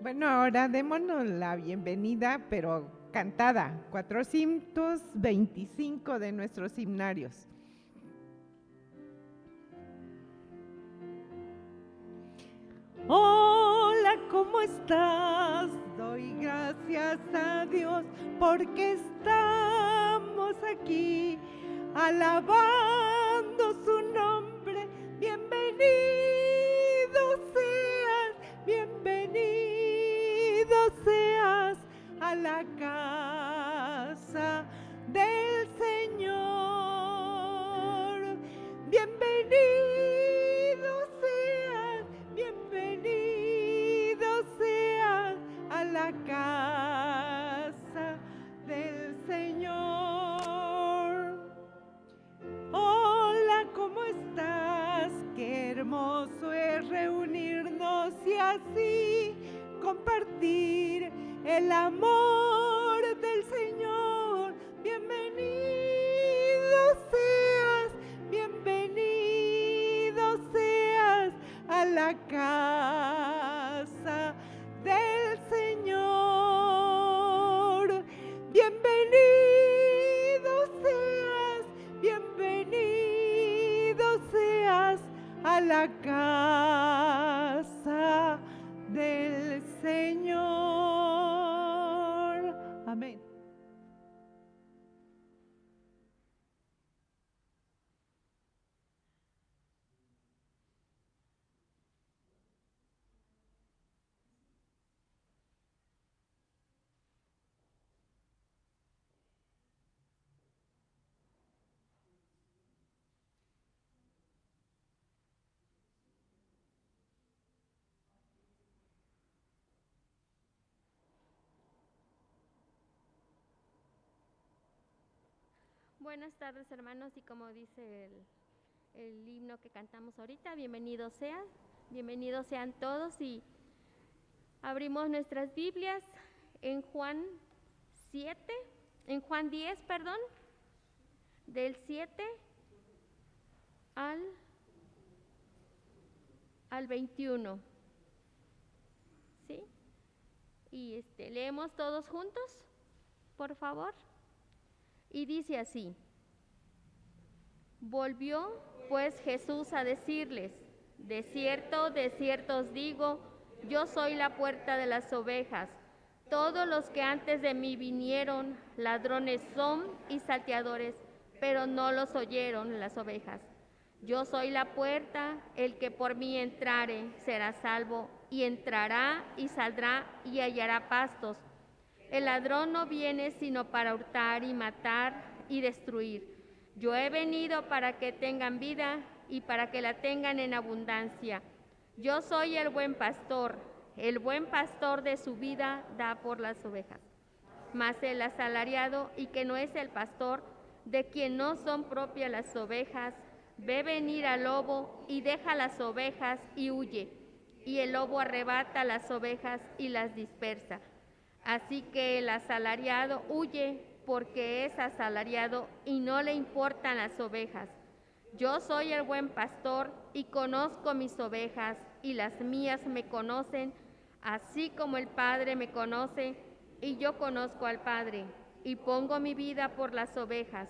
Bueno, ahora démonos la bienvenida, pero cantada, 425 de nuestros himnarios. Hola, ¿cómo estás? Doy gracias a Dios porque estamos aquí alabando su nombre. Bienvenido seas, bienvenido seas a la casa del Señor. Bienvenido seas, bienvenido seas a la casa del Señor. Hola, ¿cómo estás? Qué hermoso es reunirnos y así compartir el amor del Señor. Bienvenido seas, bienvenido seas a la casa del Señor. Bienvenido seas, bienvenido seas a la casa del Señor. Amén. Buenas tardes, hermanos, y como dice el himno que cantamos ahorita, bienvenidos sean todos, y abrimos nuestras Biblias en Juan 7, en Juan 10, perdón, del 7 al 21, ¿sí? Y leemos todos juntos, por favor, y dice así: Volvió pues Jesús a decirles: de cierto os digo, yo soy la puerta de las ovejas. Todos los que antes de mí vinieron, ladrones son y salteadores, pero no los oyeron las ovejas. Yo soy la puerta, el que por mí entrare será salvo, y entrará y saldrá y hallará pastos. El ladrón no viene sino para hurtar y matar y destruir. Yo he venido para que tengan vida y para que la tengan en abundancia. Yo soy el buen pastor de su vida da por las ovejas. Mas el asalariado, y que no es el pastor, de quien no son propias las ovejas, ve venir al lobo y deja las ovejas y huye. Y el lobo arrebata las ovejas y las dispersa. Así que el asalariado huye porque es asalariado y no le importan las ovejas. Yo soy el buen pastor y conozco mis ovejas, y las mías me conocen, así como el Padre me conoce y yo conozco al Padre, y pongo mi vida por las ovejas.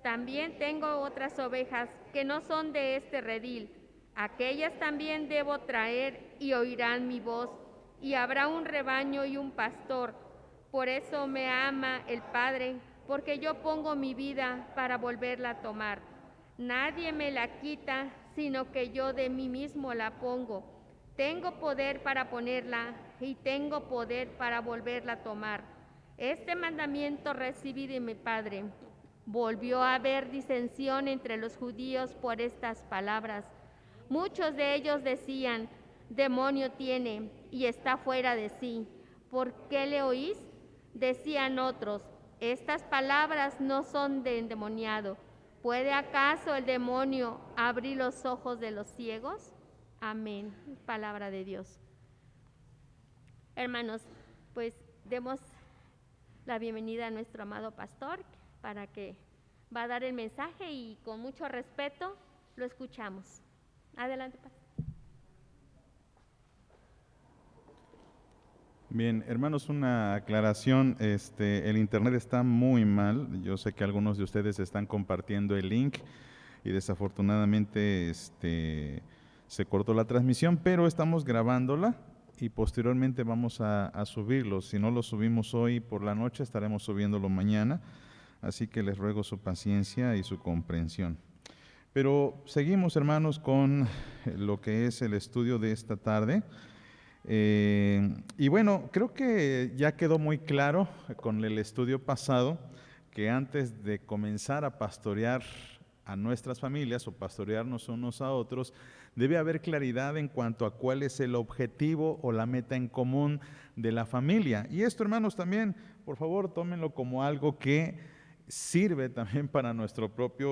También tengo otras ovejas que no son de este redil. Aquellas también debo traer y oirán mi voz, y habrá un rebaño y un pastor. Por eso me ama el Padre, porque yo pongo mi vida para volverla a tomar. Nadie me la quita, sino que yo de mí mismo la pongo. Tengo poder para ponerla y tengo poder para volverla a tomar. Este mandamiento recibí de mi Padre. Volvió a haber disensión entre los judíos por estas palabras. Muchos de ellos decían: demonio tiene y está fuera de sí. ¿Por qué le oís? Decían otros: estas palabras no son de endemoniado. ¿Puede acaso el demonio abrir los ojos de los ciegos? Amén. Palabra de Dios. Hermanos, pues demos la bienvenida a nuestro amado pastor para que va a dar el mensaje, y con mucho respeto lo escuchamos. Adelante, pastor. Bien, hermanos, una aclaración, el internet está muy mal. Yo sé que algunos de ustedes están compartiendo el link y desafortunadamente se cortó la transmisión, pero estamos grabándola y posteriormente vamos a subirlo. Si no lo subimos hoy por la noche, estaremos subiéndolo mañana, así que les ruego su paciencia y su comprensión. Pero seguimos, hermanos, con lo que es el estudio de esta tarde. Y bueno, creo que ya quedó muy claro con el estudio pasado que antes de comenzar a pastorear a nuestras familias o pastorearnos unos a otros, debe haber claridad en cuanto a cuál es el objetivo o la meta en común de la familia. Y esto, hermanos, también, por favor, tómenlo como algo que sirve también para nuestra propia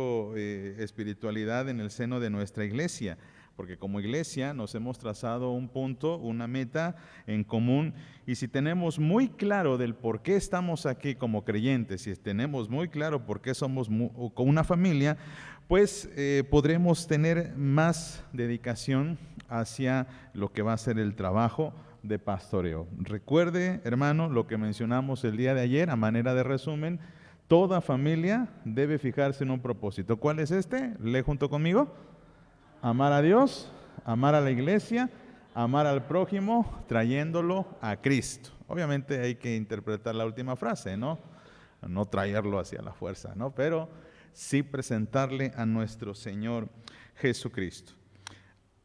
espiritualidad en el seno de nuestra iglesia. Porque como iglesia nos hemos trazado un punto, una meta en común, y si tenemos muy claro del por qué estamos aquí como creyentes, si tenemos muy claro por qué somos una familia, pues podremos tener más dedicación hacia lo que va a ser el trabajo de pastoreo. Recuerde, hermano, lo que mencionamos el día de ayer a manera de resumen: toda familia debe fijarse en un propósito. ¿Cuál es este? Lee junto conmigo. Amar a Dios, amar a la iglesia, amar al prójimo, trayéndolo a Cristo. Obviamente hay que interpretar la última frase, ¿no? No traerlo hacia la fuerza, ¿no? Pero sí presentarle a nuestro Señor Jesucristo.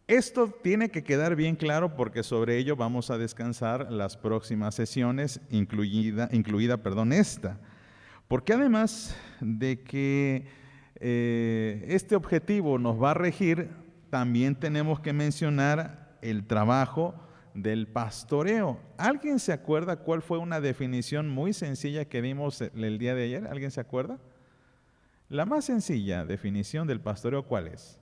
Esto tiene que quedar bien claro porque sobre ello vamos a descansar las próximas sesiones, incluida esta. Porque además de que este objetivo nos va a regir, también tenemos que mencionar el trabajo del pastoreo. ¿Alguien se acuerda cuál fue una definición muy sencilla que dimos el día de ayer? ¿Alguien se acuerda? La más sencilla definición del pastoreo, ¿cuál es?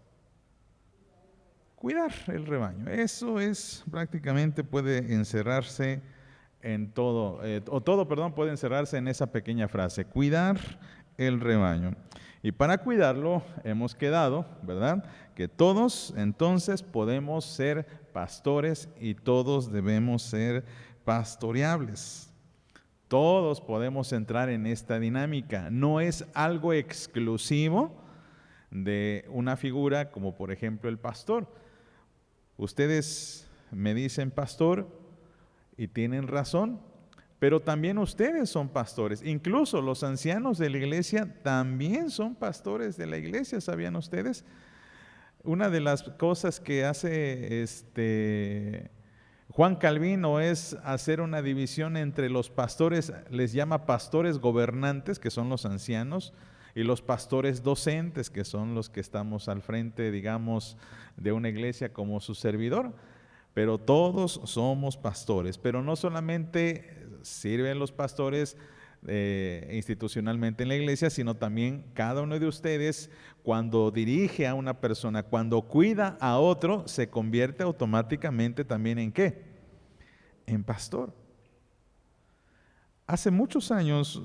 Cuidar el rebaño. Eso es prácticamente, puede encerrarse en todo, puede encerrarse en esa pequeña frase: cuidar el rebaño. Y para cuidarlo hemos quedado, ¿verdad?, que todos entonces podemos ser pastores y todos debemos ser pastoreables. Todos podemos entrar en esta dinámica. No es algo exclusivo de una figura como por ejemplo el pastor. Ustedes me dicen pastor y tienen razón, pero también ustedes son pastores. Incluso los ancianos de la iglesia también son pastores de la iglesia, ¿sabían ustedes? Una de las cosas que hace Juan Calvino es hacer una división entre los pastores, les llama pastores gobernantes, que son los ancianos, y los pastores docentes, que son los que estamos al frente, digamos, de una iglesia como su servidor. Pero todos somos pastores, pero no solamente sirven los pastores institucionalmente en la iglesia, sino también cada uno de ustedes, cuando dirige a una persona, cuando cuida a otro, se convierte automáticamente también ¿en qué? En pastor. Hace muchos años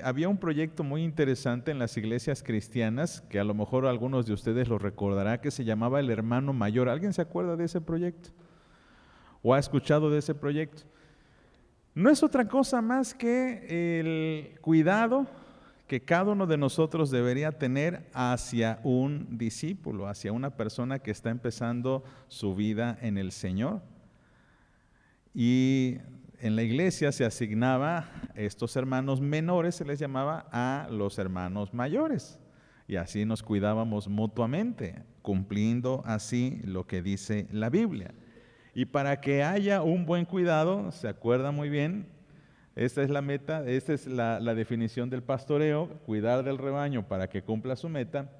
había un proyecto muy interesante en las iglesias cristianas, que a lo mejor algunos de ustedes lo recordarán, que se llamaba el Hermano Mayor. ¿Alguien se acuerda de ese proyecto? ¿O ha escuchado de ese proyecto? No es otra cosa más que el cuidado que cada uno de nosotros debería tener hacia un discípulo, hacia una persona que está empezando su vida en el Señor. Y en la iglesia se asignaba estos hermanos menores, se les llamaba a los hermanos mayores. Y así nos cuidábamos mutuamente, cumpliendo así lo que dice la Biblia. Y para que haya un buen cuidado, se acuerda muy bien, esta es la meta, esta es la definición del pastoreo: cuidar del rebaño para que cumpla su meta.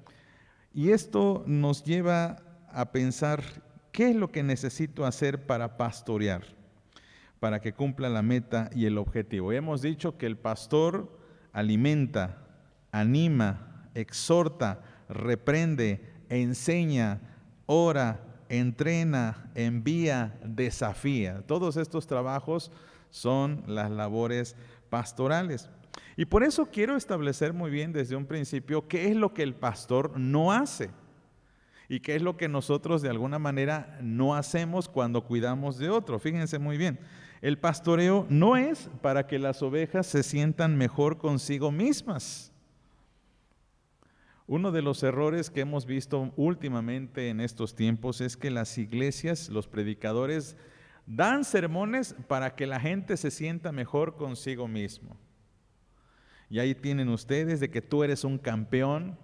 Y esto nos lleva a pensar, ¿qué es lo que necesito hacer para pastorear? Para que cumpla la meta y el objetivo. Hemos dicho que el pastor alimenta, anima, exhorta, reprende, enseña, ora, entrena, envía, desafía. Todos estos trabajos son las labores pastorales. Y por eso quiero establecer muy bien desde un principio qué es lo que el pastor no hace. ¿Y qué es lo que nosotros de alguna manera no hacemos cuando cuidamos de otro? Fíjense muy bien, el pastoreo no es para que las ovejas se sientan mejor consigo mismas. Uno de los errores que hemos visto últimamente en estos tiempos es que las iglesias, los predicadores, dan sermones para que la gente se sienta mejor consigo mismo. Y ahí tienen ustedes de que tú eres un campeón,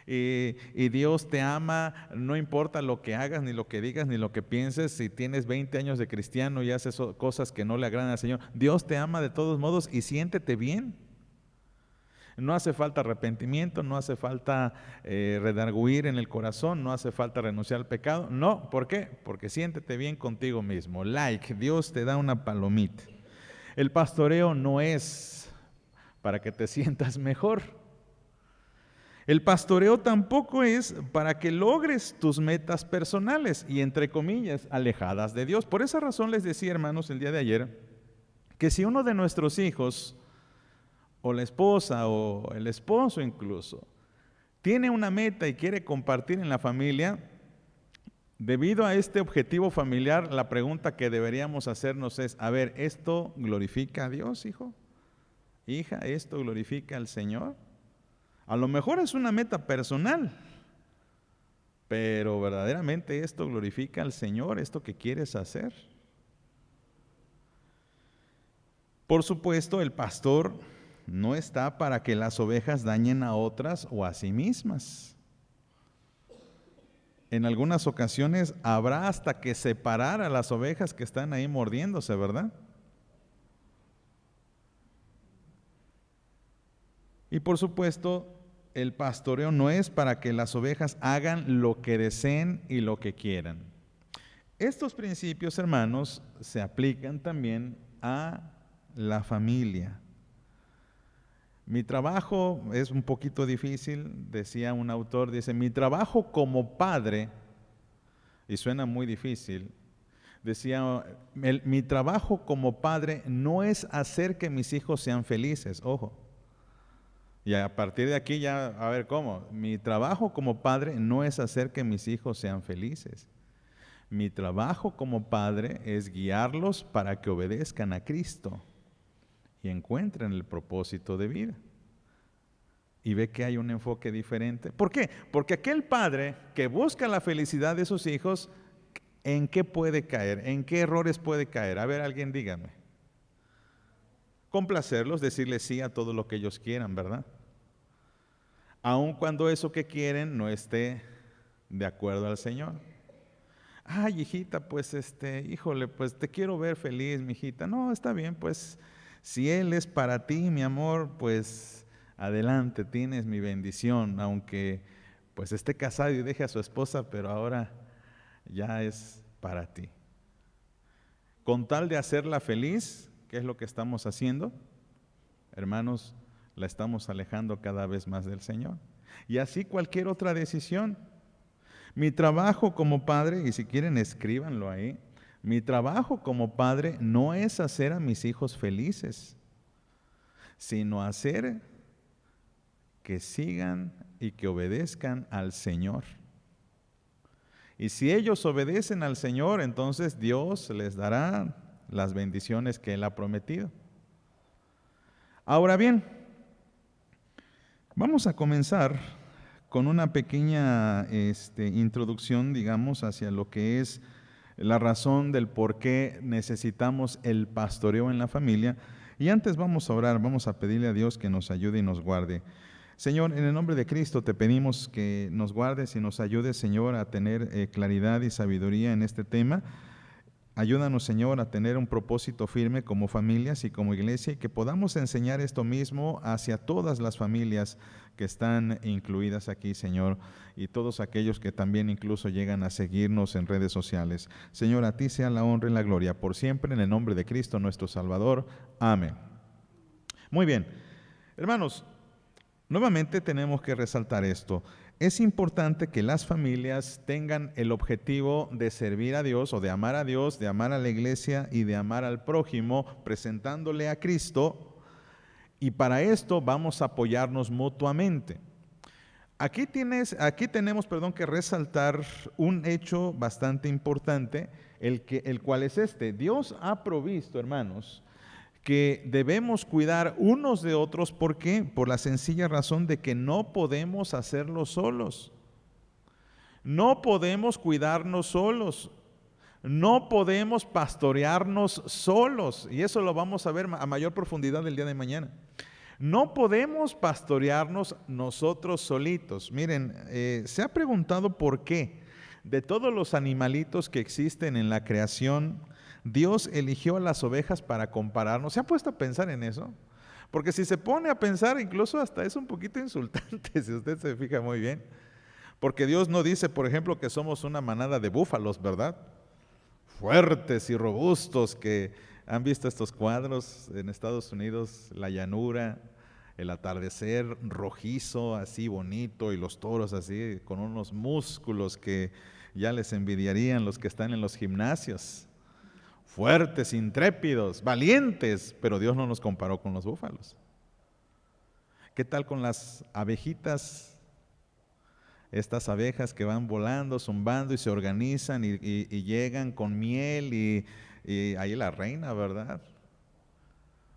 y Dios te ama, no importa lo que hagas, ni lo que digas, ni lo que pienses. Si tienes 20 años de cristiano y haces cosas que no le agradan al Señor, Dios te ama de todos modos y siéntete bien. No hace falta arrepentimiento, no hace falta redarguir en el corazón, no hace falta renunciar al pecado. No, ¿por qué? Porque siéntete bien contigo mismo. Dios te da una palomita. El pastoreo no es para que te sientas mejor. El pastoreo tampoco es para que logres tus metas personales y, entre comillas, alejadas de Dios. Por esa razón les decía, hermanos, el día de ayer, que si uno de nuestros hijos, o la esposa, o el esposo incluso, tiene una meta y quiere compartir en la familia, debido a este objetivo familiar, la pregunta que deberíamos hacernos es, a ver, ¿esto glorifica a Dios, hijo? Hija, ¿esto glorifica al Señor? A lo mejor es una meta personal, pero verdaderamente esto glorifica al Señor, esto que quieres hacer. Por supuesto, el pastor no está para que las ovejas dañen a otras o a sí mismas. En algunas ocasiones habrá hasta que separar a las ovejas que están ahí mordiéndose, ¿verdad? Y por supuesto, el pastoreo no es para que las ovejas hagan lo que deseen y lo que quieran. Estos principios, hermanos, se aplican también a la familia. Mi trabajo es un poquito difícil, decía un autor, dice, mi trabajo como padre, y suena muy difícil, decía, mi trabajo como padre no es hacer que mis hijos sean felices, ojo. Y a partir de aquí ya, a ver cómo, mi trabajo como padre no es hacer que mis hijos sean felices. Mi trabajo como padre es guiarlos para que obedezcan a Cristo y encuentren el propósito de vida. Y ve que hay un enfoque diferente. ¿Por qué? Porque aquel padre que busca la felicidad de sus hijos, ¿en qué puede caer? ¿En qué errores puede caer? A ver, alguien dígame. Complacerlos, decirles sí a todo lo que ellos quieran, ¿verdad? Aun cuando eso que quieren no esté de acuerdo al Señor. Ay, hijita, pues híjole, pues te quiero ver feliz, mi hijita. No, está bien, pues si Él es para ti, mi amor, pues adelante, tienes mi bendición, aunque pues esté casado y deje a su esposa, pero ahora ya es para ti. Con tal de hacerla feliz, ¿qué es lo que estamos haciendo? Hermanos, la estamos alejando cada vez más del Señor. Y así cualquier otra decisión. Mi trabajo como padre, y si quieren escríbanlo ahí, mi trabajo como padre no es hacer a mis hijos felices, sino hacer que sigan y que obedezcan al Señor. Y si ellos obedecen al Señor, entonces Dios les dará las bendiciones que Él ha prometido. Ahora bien, vamos a comenzar con una pequeña introducción, digamos, hacia lo que es la razón del por qué necesitamos el pastoreo en la familia. Y antes vamos a orar, vamos a pedirle a Dios que nos ayude y nos guarde. Señor, en el nombre de Cristo te pedimos que nos guardes y nos ayudes, Señor, a tener claridad y sabiduría en este tema. Ayúdanos, Señor, a tener un propósito firme como familias y como iglesia y que podamos enseñar esto mismo hacia todas las familias que están incluidas aquí, Señor, y todos aquellos que también incluso llegan a seguirnos en redes sociales. Señor, a ti sea la honra y la gloria por siempre, en el nombre de Cristo nuestro Salvador. Amén. Muy bien, hermanos, nuevamente tenemos que resaltar esto. Es importante que las familias tengan el objetivo de servir a Dios o de amar a Dios, de amar a la iglesia y de amar al prójimo, presentándole a Cristo. Y para esto vamos a apoyarnos mutuamente. Aquí tenemos, que resaltar un hecho bastante importante, el cual es este. Dios ha provisto, hermanos, que debemos cuidar unos de otros. ¿Por qué? Por la sencilla razón de que no podemos hacerlo solos. No podemos cuidarnos solos. No podemos pastorearnos solos. Y eso lo vamos a ver a mayor profundidad el día de mañana. No podemos pastorearnos nosotros solitos. Miren, se ha preguntado por qué de todos los animalitos que existen en la creación, Dios eligió a las ovejas para compararnos. ¿Se ha puesto a pensar en eso? Porque si se pone a pensar, incluso hasta es un poquito insultante, si usted se fija muy bien. Porque Dios no dice, por ejemplo, que somos una manada de búfalos, ¿verdad? Fuertes y robustos, que han visto estos cuadros en Estados Unidos, la llanura, el atardecer rojizo, así bonito, y los toros así, con unos músculos que ya les envidiarían los que están en los gimnasios. Fuertes, intrépidos, valientes, pero Dios no nos comparó con los búfalos. ¿Qué tal con las abejitas? Estas abejas que van volando, zumbando y se organizan y llegan con miel y ahí la reina, ¿verdad?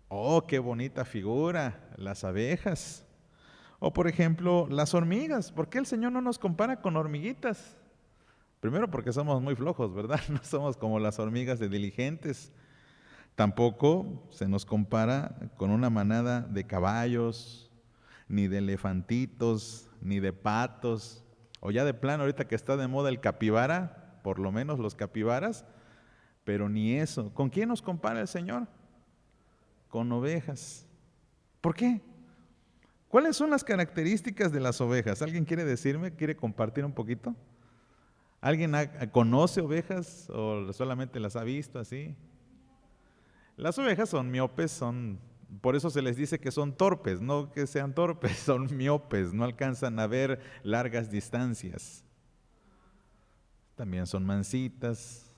Oh, qué bonita figura, las abejas. O por ejemplo, las hormigas. ¿Por qué el Señor no nos compara con hormiguitas? Primero porque somos muy flojos, ¿verdad? No somos como las hormigas de diligentes. Tampoco se nos compara con una manada de caballos, ni de elefantitos, ni de patos. O ya de plano, ahorita que está de moda el capibara, por lo menos los capibaras, pero ni eso. ¿Con quién nos compara el Señor? Con ovejas. ¿Por qué? ¿Cuáles son las características de las ovejas? ¿Alguien quiere decirme? ¿Quiere compartir un poquito? ¿Alguien conoce ovejas o solamente las ha visto así? Las ovejas son miopes, por eso se les dice que son torpes, no que sean torpes, son miopes, no alcanzan a ver largas distancias. También son mansitas.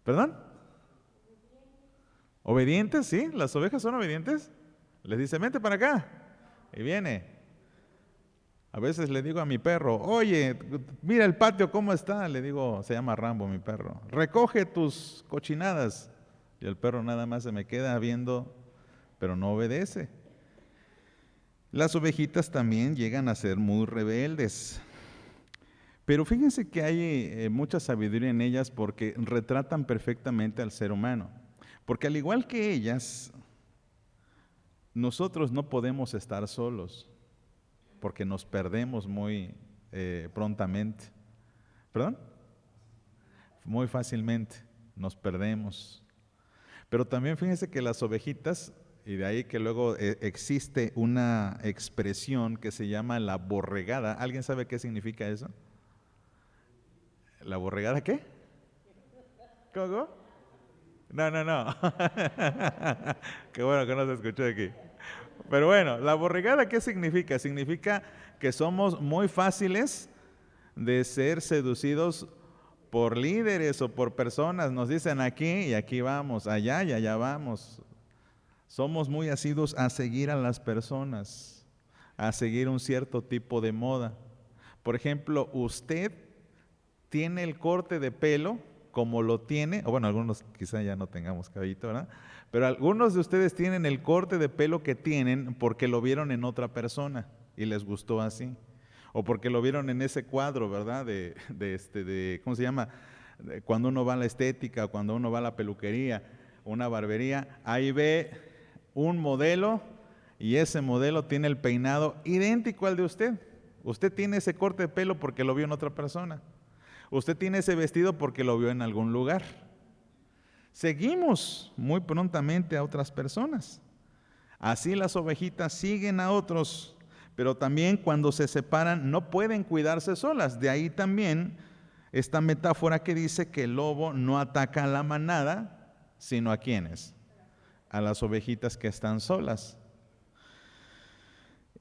¿Perdón? ¿Obedientes? Sí, las ovejas son obedientes. Les dice, vente para acá, y viene. A veces le digo a mi perro, oye, mira el patio cómo está. Le digo, se llama Rambo mi perro, recoge tus cochinadas. Y el perro nada más se me queda viendo, pero no obedece. Las ovejitas también llegan a ser muy rebeldes. Pero fíjense que hay mucha sabiduría en ellas porque retratan perfectamente al ser humano. Porque al igual que ellas, nosotros no podemos estar solos, porque nos perdemos muy prontamente. ¿Perdón? Muy fácilmente nos perdemos. Pero también fíjense que las ovejitas, y de ahí que luego existe una expresión que se llama la borregada. ¿Alguien sabe qué significa eso? ¿La borregada qué? ¿Cómo? No. Qué bueno que no se escuchó aquí. Pero bueno, ¿la borregada qué significa? Significa que somos muy fáciles de ser seducidos por líderes o por personas. Nos dicen aquí y aquí vamos, allá y allá vamos. Somos muy asiduos a seguir a las personas, a seguir un cierto tipo de moda. Por ejemplo, usted tiene el corte de pelo como lo tiene, o bueno, algunos quizá ya no tengamos cabellito, ¿verdad? Pero algunos de ustedes tienen el corte de pelo que tienen porque lo vieron en otra persona y les gustó así. O porque lo vieron en ese cuadro, ¿verdad? ¿Cómo se llama? Cuando uno va a la estética, cuando uno va a la peluquería, una barbería, ahí ve un modelo y ese modelo tiene el peinado idéntico al de usted. Usted tiene ese corte de pelo porque lo vio en otra persona. Usted tiene ese vestido porque lo vio en algún lugar. Seguimos muy prontamente a otras personas. Así las ovejitas siguen a otros, pero también cuando se separan no pueden cuidarse solas. De ahí también esta metáfora que dice que el lobo no ataca a la manada, sino a ¿quiénes? A las ovejitas que están solas.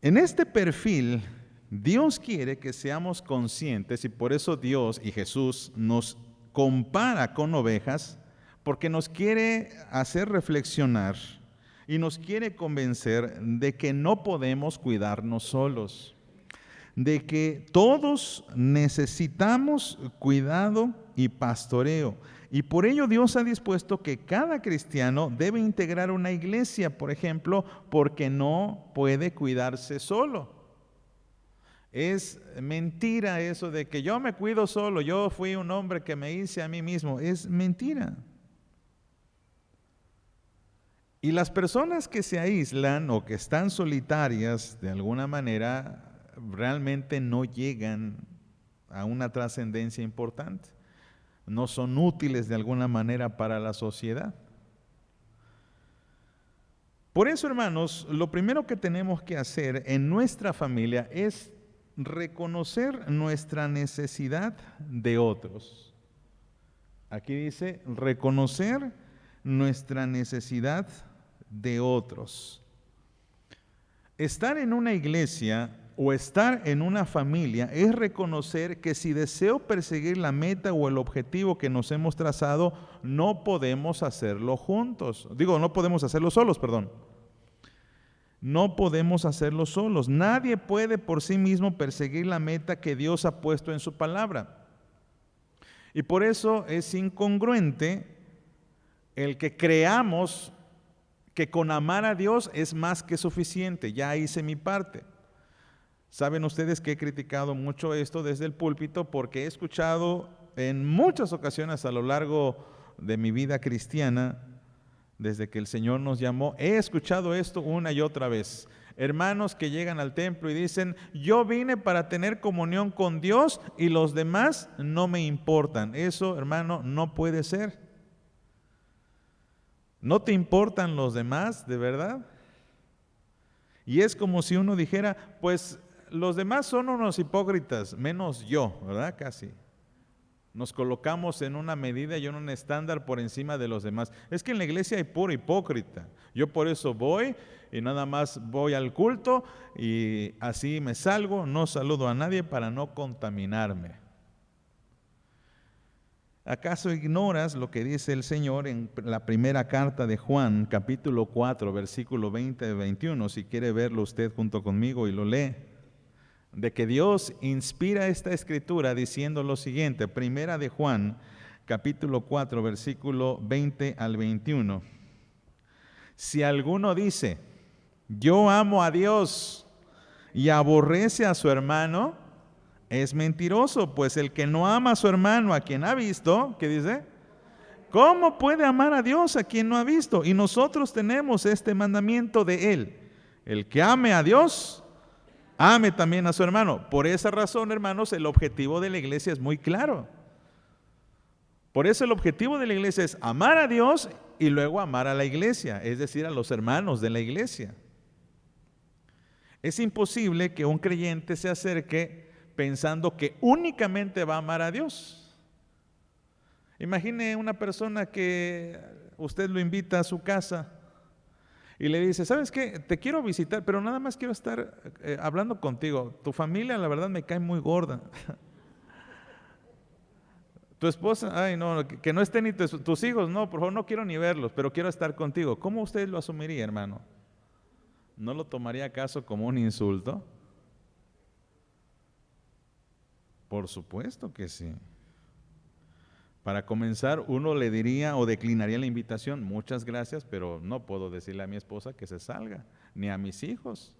En este perfil, Dios quiere que seamos conscientes y por eso Dios y Jesús nos compara con ovejas, porque nos quiere hacer reflexionar y nos quiere convencer de que no podemos cuidarnos solos. de que todos necesitamos cuidado y pastoreo. Y por ello Dios ha dispuesto que cada cristiano debe integrar una iglesia, por ejemplo, porque no puede cuidarse solo. Es mentira eso de que yo me cuido solo, yo fui un hombre que me hice a mí mismo. Es mentira. Y las personas que se aíslan o que están solitarias de alguna manera realmente no llegan a una trascendencia importante. No son útiles de alguna manera para la sociedad. Por eso, hermanos, lo primero que tenemos que hacer en nuestra familia es reconocer nuestra necesidad de otros. Aquí dice, reconocer nuestra necesidad de otros. Estar en una iglesia o estar en una familia es reconocer que si deseo perseguir la meta o el objetivo que nos hemos trazado, no podemos hacerlo juntos. No podemos hacerlo solos, perdón. No podemos hacerlo solos. Nadie puede por sí mismo perseguir la meta que Dios ha puesto en su palabra. Y por eso es incongruente el que creamos que con amar a Dios es más que suficiente. Ya hice mi parte. Saben ustedes que he criticado mucho esto desde el púlpito porque he escuchado en muchas ocasiones a lo largo de mi vida cristiana, desde que el Señor nos llamó, he escuchado esto una y otra vez. Hermanos que llegan al templo y dicen, yo vine para tener comunión con Dios y los demás no me importan. Eso, hermano, no puede ser. ¿No te importan los demás, de verdad? Y es como si uno dijera, pues los demás son unos hipócritas, menos yo, ¿verdad? Casi. Nos colocamos en una medida y en un estándar por encima de los demás. Es que en la iglesia hay puro hipócrita. Yo por eso voy y nada más voy al culto y así me salgo, no saludo a nadie para no contaminarme. ¿Acaso ignoras lo que dice el Señor en la primera carta de Juan, capítulo 4, versículo 20-21? Si quiere verlo usted junto conmigo y lo lee. De que Dios inspira esta escritura diciendo lo siguiente, primera de Juan, capítulo 4, versículo 20 al 21. Si alguno dice, yo amo a Dios y aborrece a su hermano, es mentiroso, pues el que no ama a su hermano a quien ha visto, ¿qué dice? ¿Cómo puede amar a Dios a quien no ha visto? Y nosotros tenemos este mandamiento de Él. El que ame a Dios, ame también a su hermano. Por esa razón, hermanos, el objetivo de la iglesia es muy claro. Por eso el objetivo de la iglesia es amar a Dios y luego amar a la iglesia, es decir, a los hermanos de la iglesia. Es imposible que un creyente se acerque pensando que únicamente va a amar a Dios. Imagine una persona que usted lo invita a su casa y le dice, ¿sabes qué? Te quiero visitar, pero nada más quiero estar hablando contigo. Tu familia, la verdad, me cae muy gorda. Tu esposa, ay no, que no estén ni tus hijos, no, por favor, no quiero ni verlos, pero quiero estar contigo. ¿Cómo usted lo asumiría, hermano? ¿No lo tomaría acaso como un insulto? Por supuesto que sí. Para comenzar, uno le diría o declinaría la invitación, muchas gracias, pero no puedo decirle a mi esposa que se salga, ni a mis hijos.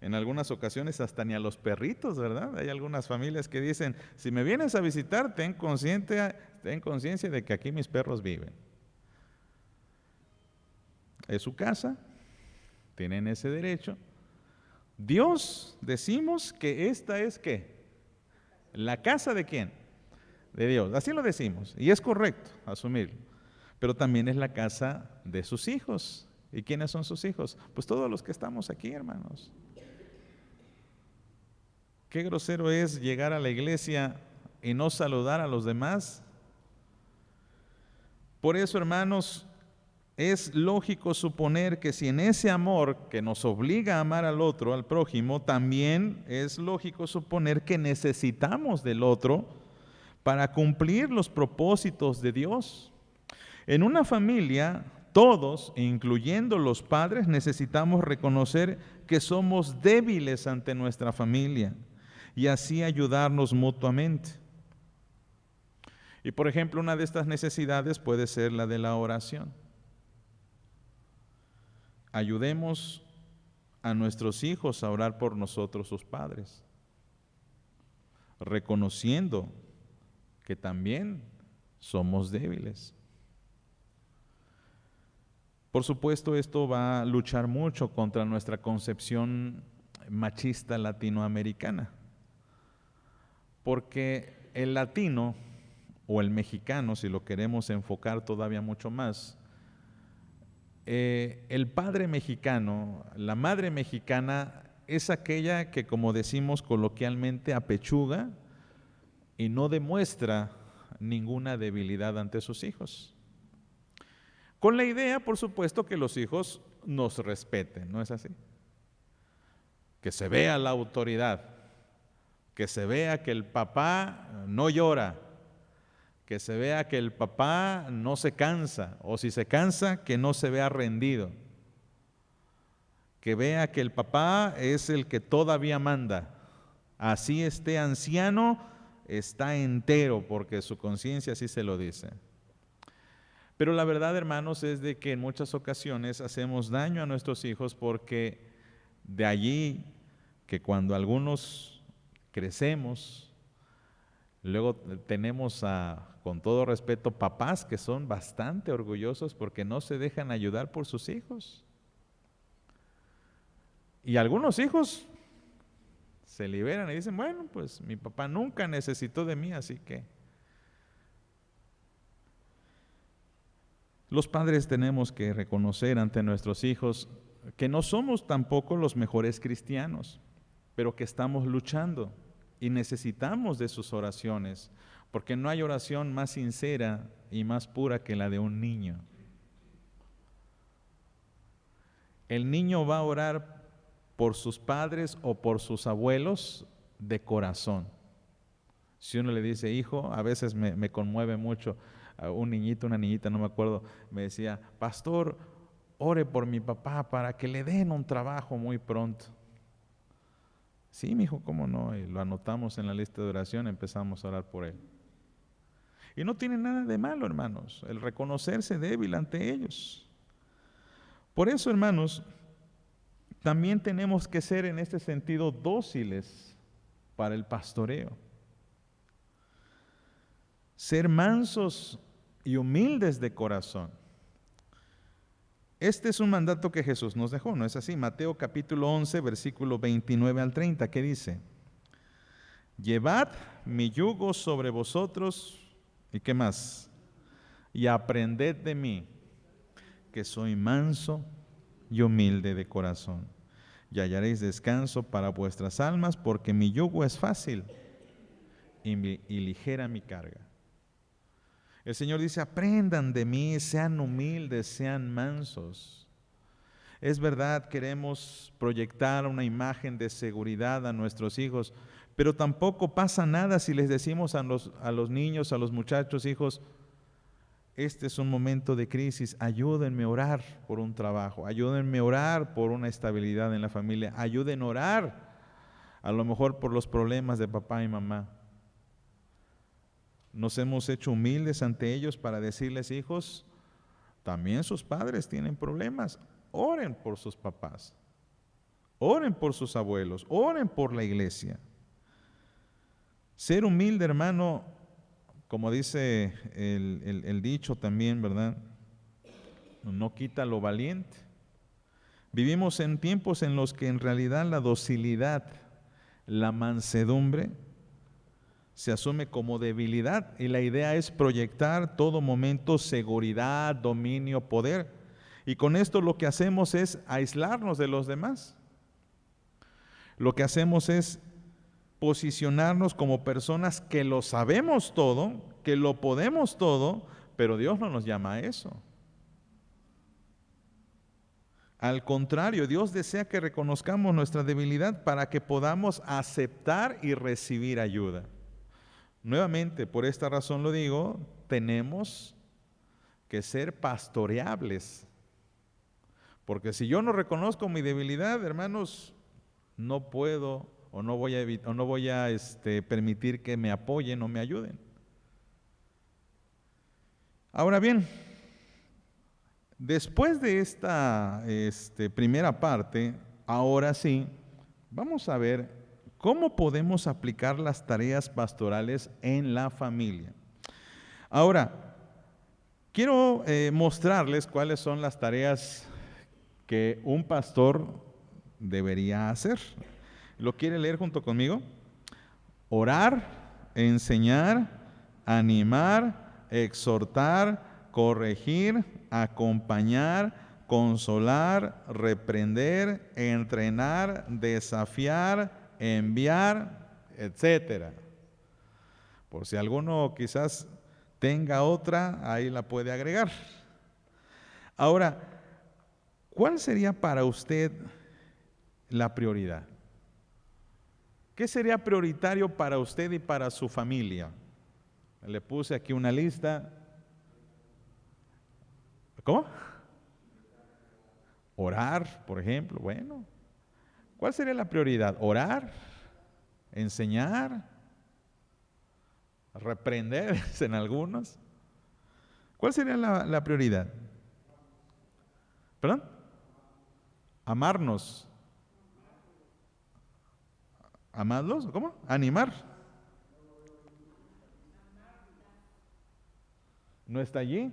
En algunas ocasiones hasta ni a los perritos, ¿verdad? Hay algunas familias que dicen, si me vienes a visitar, ten conciencia de que aquí mis perros viven. Es su casa, tienen ese derecho. Dios, decimos que esta es, ¿qué? ¿La casa de quién? De Dios. Así lo decimos. Y es correcto asumirlo. Pero también es la casa de sus hijos. ¿Y quiénes son sus hijos? Pues todos los que estamos aquí, hermanos. Qué grosero es llegar a la iglesia y no saludar a los demás. Por eso, hermanos, es lógico suponer que si en ese amor que nos obliga a amar al otro, al prójimo, también es lógico suponer que necesitamos del otro para cumplir los propósitos de Dios. En una familia, todos, incluyendo los padres, necesitamos reconocer que somos débiles ante nuestra familia. y así ayudarnos mutuamente. Y por ejemplo, una de estas necesidades puede ser la de la oración. Ayudemos a nuestros hijos a orar por nosotros, sus padres, reconociendo que también somos débiles. Por supuesto, esto va a luchar mucho contra nuestra concepción machista latinoamericana, porque el latino o el mexicano, si lo queremos enfocar todavía mucho más, el padre mexicano, la madre mexicana es aquella que, como decimos coloquialmente, apechuga y no demuestra ninguna debilidad ante sus hijos. Con la idea, por supuesto, que los hijos nos respeten, ¿no es así? Que se vea la autoridad, que se vea que el papá no llora, que se vea que el papá no se cansa, o si se cansa, que no se vea rendido, que vea que el papá es el que todavía manda, así esté anciano, está entero, porque su conciencia así se lo dice. Pero la verdad, hermanos, es de que en muchas ocasiones hacemos daño a nuestros hijos, porque de allí que cuando algunos crecemos, luego tenemos con todo respeto, papás que son bastante orgullosos porque no se dejan ayudar por sus hijos. Y algunos hijos se liberan y dicen, bueno, pues mi papá nunca necesitó de mí, así que. Los padres tenemos que reconocer ante nuestros hijos que no somos tampoco los mejores cristianos, pero que estamos luchando y necesitamos de sus oraciones, porque no hay oración más sincera y más pura que la de un niño. El niño va a orar por sus padres o por sus abuelos de corazón. Si uno le dice, hijo, a veces me conmueve mucho, un niñito, una niñita, no me acuerdo, me decía, pastor, ore por mi papá para que le den un trabajo muy pronto. Sí, mi hijo, cómo no, y lo anotamos en la lista de oración, empezamos a orar por él. Y no tiene nada de malo, hermanos, el reconocerse débil ante ellos. Por eso, hermanos, también tenemos que ser en este sentido dóciles para el pastoreo. Ser mansos y humildes de corazón. Este es un mandato que Jesús nos dejó, ¿no es así? Mateo capítulo 11, versículo 29 al 30, ¿qué dice? Llevad mi yugo sobre vosotros, ¿y qué más? Y aprended de mí, que soy manso y humilde de corazón, y hallaréis descanso para vuestras almas, porque mi yugo es fácil y ligera mi carga. El Señor dice, aprendan de mí, sean humildes, sean mansos. Es verdad, queremos proyectar una imagen de seguridad a nuestros hijos, pero tampoco pasa nada si les decimos a los niños, a los muchachos, hijos, este es un momento de crisis, ayúdenme a orar por un trabajo, ayúdenme a orar por una estabilidad en la familia, ayúdenme a orar a lo mejor por los problemas de papá y mamá. Nos hemos hecho humildes ante ellos para decirles, hijos, también sus padres tienen problemas. Oren por sus papás, oren por sus abuelos, oren por la iglesia. Ser humilde, hermano, como dice el dicho también, ¿verdad? No quita lo valiente. Vivimos en tiempos en los que en realidad la docilidad, la mansedumbre, se asume como debilidad y la idea es proyectar todo momento seguridad, dominio, poder. Y con esto lo que hacemos es aislarnos de los demás. Lo que hacemos es posicionarnos como personas que lo sabemos todo, que lo podemos todo, pero Dios no nos llama a eso. Al contrario, Dios desea que reconozcamos nuestra debilidad para que podamos aceptar y recibir ayuda. Nuevamente, por esta razón lo digo, tenemos que ser pastoreables. Porque si yo no reconozco mi debilidad, hermanos, no puedo o no voy a permitir que me apoyen o me ayuden. Ahora bien, después de esta primera parte, ahora sí, vamos a ver cómo podemos aplicar las tareas pastorales en la familia. Ahora, quiero mostrarles cuáles son las tareas que un pastor debería hacer. ¿Lo quiere leer junto conmigo? Orar, enseñar, animar, exhortar, corregir, acompañar, consolar, reprender, entrenar, desafiar, enviar, etcétera. Por si alguno quizás tenga otra, ahí la puede agregar. Ahora, ¿cuál sería para usted la prioridad? ¿Qué sería prioritario para usted y para su familia? Le puse aquí una lista. ¿Cómo? Orar, por ejemplo. Bueno, ¿cuál sería la prioridad? Orar, enseñar, reprender en algunos. ¿Cuál sería la prioridad? ¿Perdón? Amarnos. ¿Amarlos? ¿Cómo? Animar. ¿No está allí?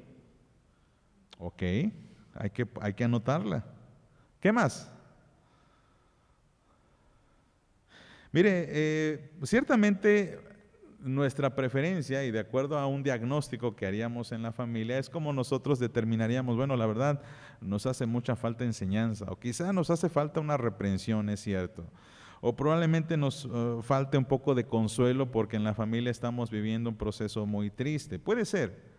Ok, hay que anotarla. ¿Qué más? Mire, ciertamente nuestra preferencia, y de acuerdo a un diagnóstico que haríamos en la familia, es como nosotros determinaríamos, bueno, la verdad, nos hace mucha falta enseñanza, o quizá nos hace falta una reprensión, es cierto. O probablemente nos falte un poco de consuelo porque en la familia estamos viviendo un proceso muy triste. Puede ser.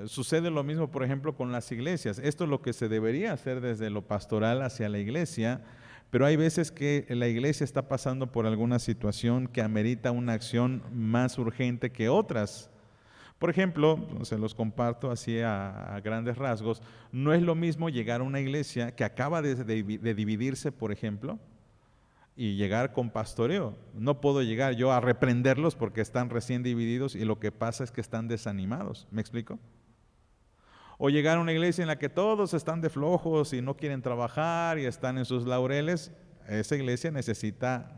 Sucede lo mismo, por ejemplo, con las iglesias. Esto es lo que se debería hacer desde lo pastoral hacia la iglesia, pero hay veces que la iglesia está pasando por alguna situación que amerita una acción más urgente que otras. Por ejemplo, se los comparto así a grandes rasgos, no es lo mismo llegar a una iglesia que acaba de dividirse, por ejemplo, y llegar con pastoreo. No puedo llegar yo a reprenderlos porque están recién divididos y lo que pasa es que están desanimados. ¿Me explico? O llegar a una iglesia en la que todos están de flojos y no quieren trabajar y están en sus laureles. Esa iglesia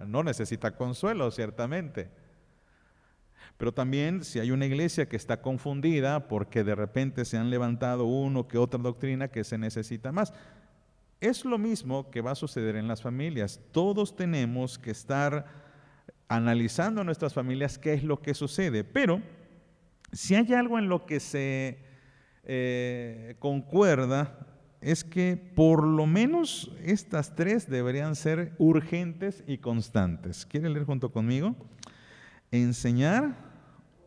no necesita consuelo, ciertamente. Pero también si hay una iglesia que está confundida porque de repente se han levantado uno que otra doctrina que se necesita más. Es lo mismo que va a suceder en las familias. Todos tenemos que estar analizando en nuestras familias qué es lo que sucede. Pero si hay algo en lo que se concuerda, es que por lo menos estas tres deberían ser urgentes y constantes. ¿Quiere leer junto conmigo? Enseñar,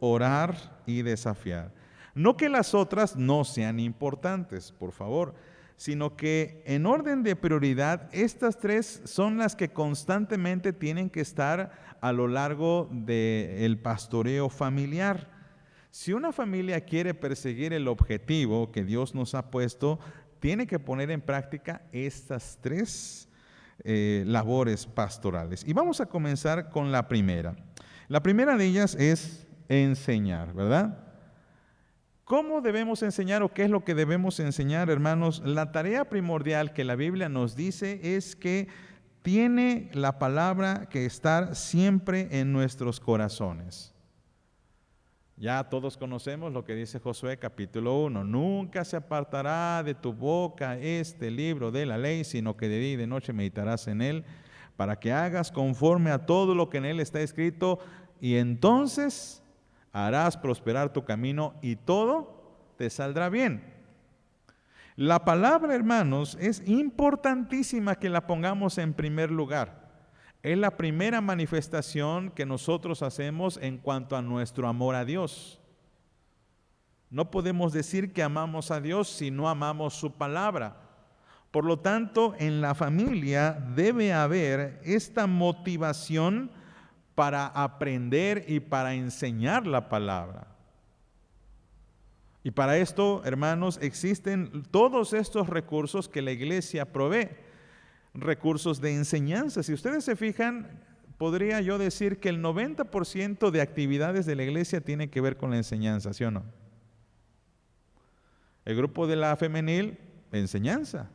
orar y desafiar. No que las otras no sean importantes, por favor, sino que en orden de prioridad, estas tres son las que constantemente tienen que estar a lo largo del pastoreo familiar. Si una familia quiere perseguir el objetivo que Dios nos ha puesto, tiene que poner en práctica estas tres labores pastorales. Y vamos a comenzar con la primera. La primera de ellas es enseñar, ¿verdad? ¿Cómo debemos enseñar o qué es lo que debemos enseñar, hermanos? La tarea primordial que la Biblia nos dice es que tiene la palabra que estar siempre en nuestros corazones. Ya todos conocemos lo que dice Josué capítulo 1. Nunca se apartará de tu boca este libro de la ley, sino que de día y de noche meditarás en él, para que hagas conforme a todo lo que en él está escrito, y entonces harás prosperar tu camino y todo te saldrá bien. La palabra, hermanos, es importantísima que la pongamos en primer lugar. Es la primera manifestación que nosotros hacemos en cuanto a nuestro amor a Dios. No podemos decir que amamos a Dios si no amamos su palabra. Por lo tanto, en la familia debe haber esta motivación para aprender y para enseñar la palabra. Y para esto, hermanos, existen todos estos recursos que la iglesia provee. recursos de enseñanza. Si ustedes se fijan, podría yo decir que el 90% de actividades de la iglesia tiene que ver con la enseñanza, ¿sí o no? El grupo de la femenil, enseñanza.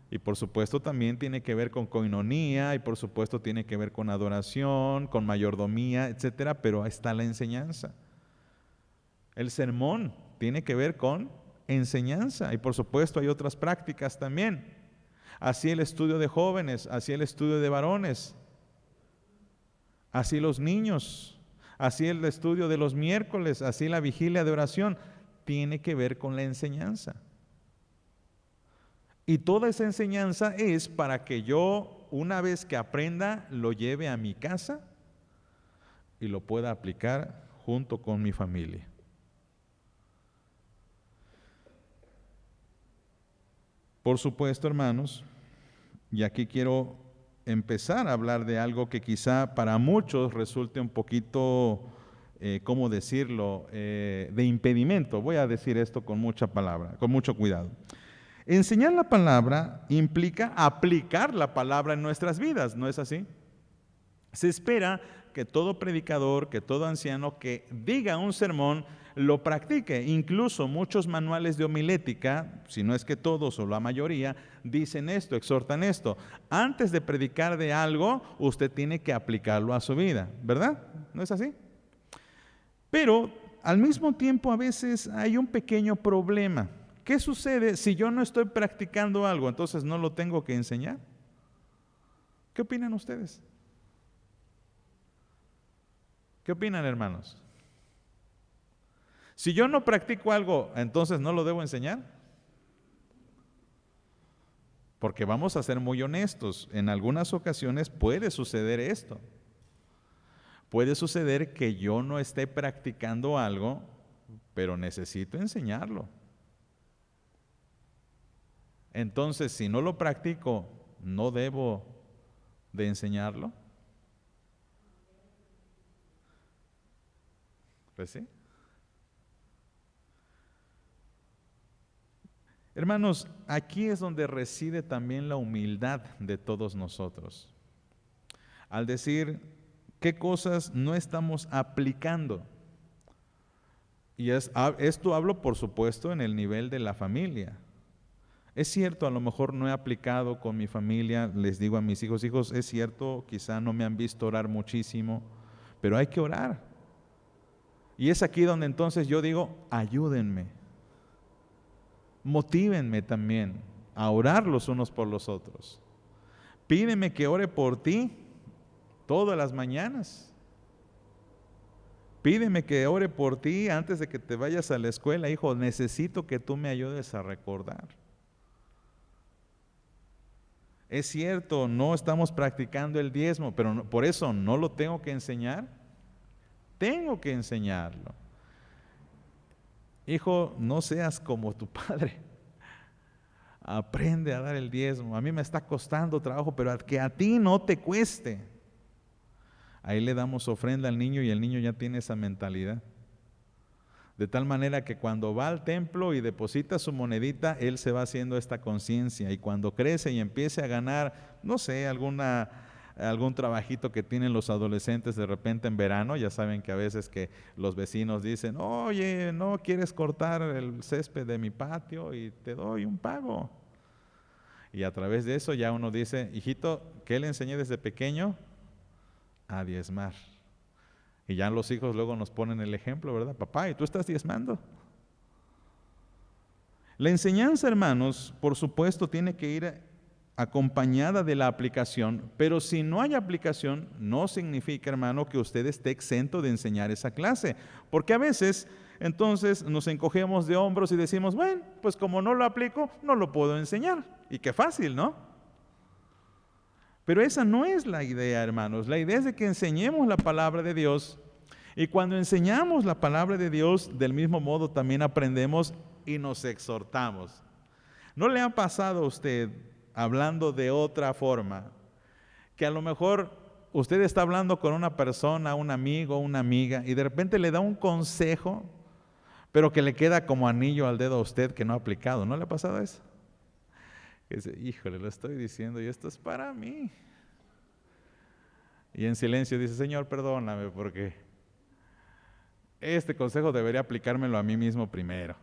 Y por supuesto también tiene que ver con coinonía, y por supuesto tiene que ver con adoración, con mayordomía, etcétera, pero ahí está la enseñanza. El sermón tiene que ver con enseñanza, y por supuesto hay otras prácticas también. Así el estudio de jóvenes, así el estudio de varones, así los niños, así el estudio de los miércoles, así la vigilia de oración, tiene que ver con la enseñanza. Y toda esa enseñanza es para que yo, una vez que aprenda, lo lleve a mi casa y lo pueda aplicar junto con mi familia. Por supuesto, hermanos, y aquí quiero empezar a hablar de algo que quizá para muchos resulte un poquito, ¿cómo decirlo?, de impedimento. Voy a decir esto con mucha palabra, con mucho cuidado. Enseñar la palabra implica aplicar la palabra en nuestras vidas, ¿no es así? Se espera que todo predicador, que todo anciano que diga un sermón, lo practique. Incluso muchos manuales de homilética, si no es que todos o la mayoría, dicen esto, exhortan esto. Antes de predicar de algo, usted tiene que aplicarlo a su vida, ¿verdad? ¿No es así? Pero al mismo tiempo a veces hay un pequeño problema. ¿Qué sucede si yo no estoy practicando algo? Entonces no lo tengo que enseñar. ¿Qué opinan ustedes? ¿Qué opinan, hermanos? Si yo no practico algo, entonces no lo debo enseñar. Porque vamos a ser muy honestos, en algunas ocasiones puede suceder esto. Puede suceder que yo no esté practicando algo, pero necesito enseñarlo. Entonces, si no lo practico, ¿no debo de enseñarlo? Pues sí. Hermanos, aquí es donde reside también la humildad de todos nosotros. Al decir qué cosas no estamos aplicando. Y esto hablo, por supuesto, en el nivel de la familia. Es cierto, a lo mejor no he aplicado con mi familia, les digo a mis hijos, es cierto, quizá no me han visto orar muchísimo, pero hay que orar. Y es aquí donde entonces yo digo, ayúdenme, motívenme también a orar los unos por los otros. Pídeme que ore por ti todas las mañanas. Pídeme que ore por ti antes de que te vayas a la escuela, hijo, necesito que tú me ayudes a recordar. Es cierto, no estamos practicando el diezmo, pero por eso no lo tengo que enseñar. Tengo que enseñarlo. Hijo, no seas como tu padre. Aprende a dar el diezmo. A mí me está costando trabajo, pero que a ti no te cueste. Ahí le damos ofrenda al niño y el niño ya tiene esa mentalidad. De tal manera que cuando va al templo y deposita su monedita, él se va haciendo esta conciencia. Y cuando crece y empiece a ganar, no sé, algún trabajito que tienen los adolescentes de repente en verano, ya saben que a veces que los vecinos dicen, oye, ¿no quieres cortar el césped de mi patio? Y te doy un pago. Y a través de eso ya uno dice, hijito, ¿qué le enseñé desde pequeño? A diezmar. Y ya los hijos luego nos ponen el ejemplo, ¿verdad? Papá, ¿y tú estás diezmando? La enseñanza, hermanos, por supuesto, tiene que ir acompañada de la aplicación, pero si no hay aplicación, no significa, hermano, que usted esté exento de enseñar esa clase, porque a veces, entonces, nos encogemos de hombros y decimos, bueno, pues como no lo aplico, no lo puedo enseñar. Y qué fácil, ¿no? Pero esa no es la idea, hermanos. La idea es de que enseñemos la palabra de Dios. Y cuando enseñamos la palabra de Dios, del mismo modo también aprendemos y nos exhortamos. ¿No le ha pasado a usted, hablando de otra forma, que a lo mejor usted está hablando con una persona, un amigo, una amiga, y de repente le da un consejo, pero que le queda como anillo al dedo a usted que no ha aplicado? ¿No le ha pasado eso? Que dice, híjole, lo estoy diciendo y esto es para mí. Y en silencio dice, Señor, perdóname porque este consejo debería aplicármelo a mí mismo primero.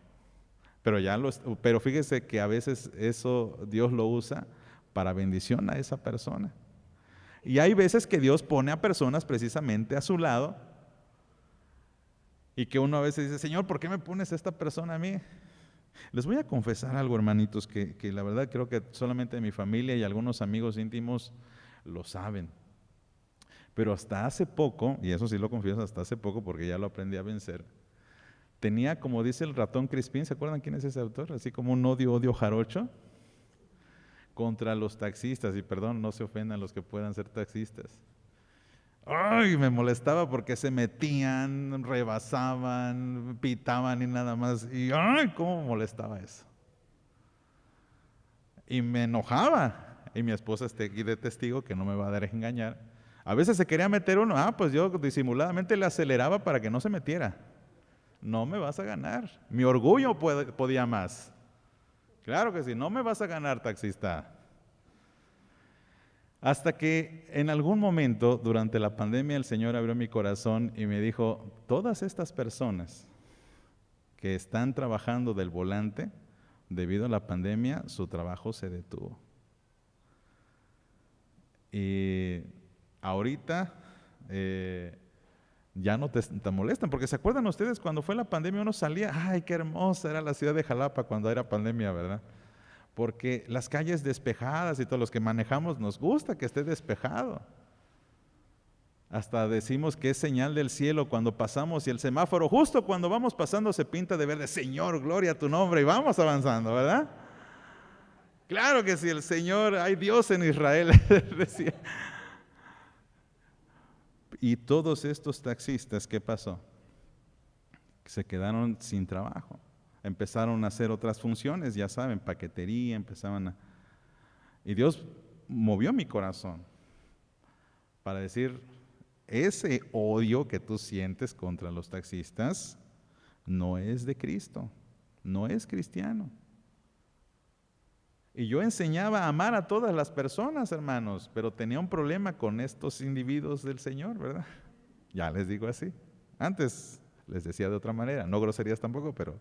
Pero fíjese que a veces eso Dios lo usa para bendición a esa persona. Y hay veces que Dios pone a personas precisamente a su lado y que uno a veces dice, Señor, ¿por qué me pones a esta persona a mí? Les voy a confesar algo, hermanitos, que la verdad creo que solamente mi familia y algunos amigos íntimos lo saben. Pero hasta hace poco, y eso sí lo confieso, hasta hace poco porque ya lo aprendí a vencer, tenía, como dice el ratón Crispín, ¿se acuerdan quién es ese autor? Así como un odio jarocho contra los taxistas, y perdón, no se ofendan los que puedan ser taxistas. Ay, me molestaba porque se metían, rebasaban, pitaban y nada más, y ay, cómo molestaba eso. Y me enojaba, y mi esposa está aquí de testigo que no me va a dar a engañar. A veces se quería meter uno, pues yo disimuladamente le aceleraba para que no se metiera. No me vas a ganar. Mi orgullo podía más. Claro que sí, no me vas a ganar, taxista. Hasta que en algún momento durante la pandemia el Señor abrió mi corazón y me dijo, todas estas personas que están trabajando del volante, debido a la pandemia, su trabajo se detuvo. Y ahorita ya no te molestan, porque ¿se acuerdan ustedes cuando fue la pandemia uno salía? ¡Ay, qué hermosa era la ciudad de Jalapa cuando era pandemia, ¿verdad? Porque las calles despejadas y todos los que manejamos nos gusta que esté despejado. Hasta decimos que es señal del cielo cuando pasamos y el semáforo justo cuando vamos pasando se pinta de verde. Señor, gloria a tu nombre, y vamos avanzando, ¿verdad? Claro que sí, el Señor, hay Dios en Israel, decía. Y todos estos taxistas, ¿qué pasó? Se quedaron sin trabajo. Empezaron a hacer otras funciones, ya saben, paquetería, Y Dios movió mi corazón para decir, ese odio que tú sientes contra los taxistas no es de Cristo, no es cristiano. Y yo enseñaba a amar a todas las personas, hermanos, pero tenía un problema con estos individuos del Señor, ¿verdad? Ya les digo así. Antes les decía de otra manera, no groserías tampoco, pero...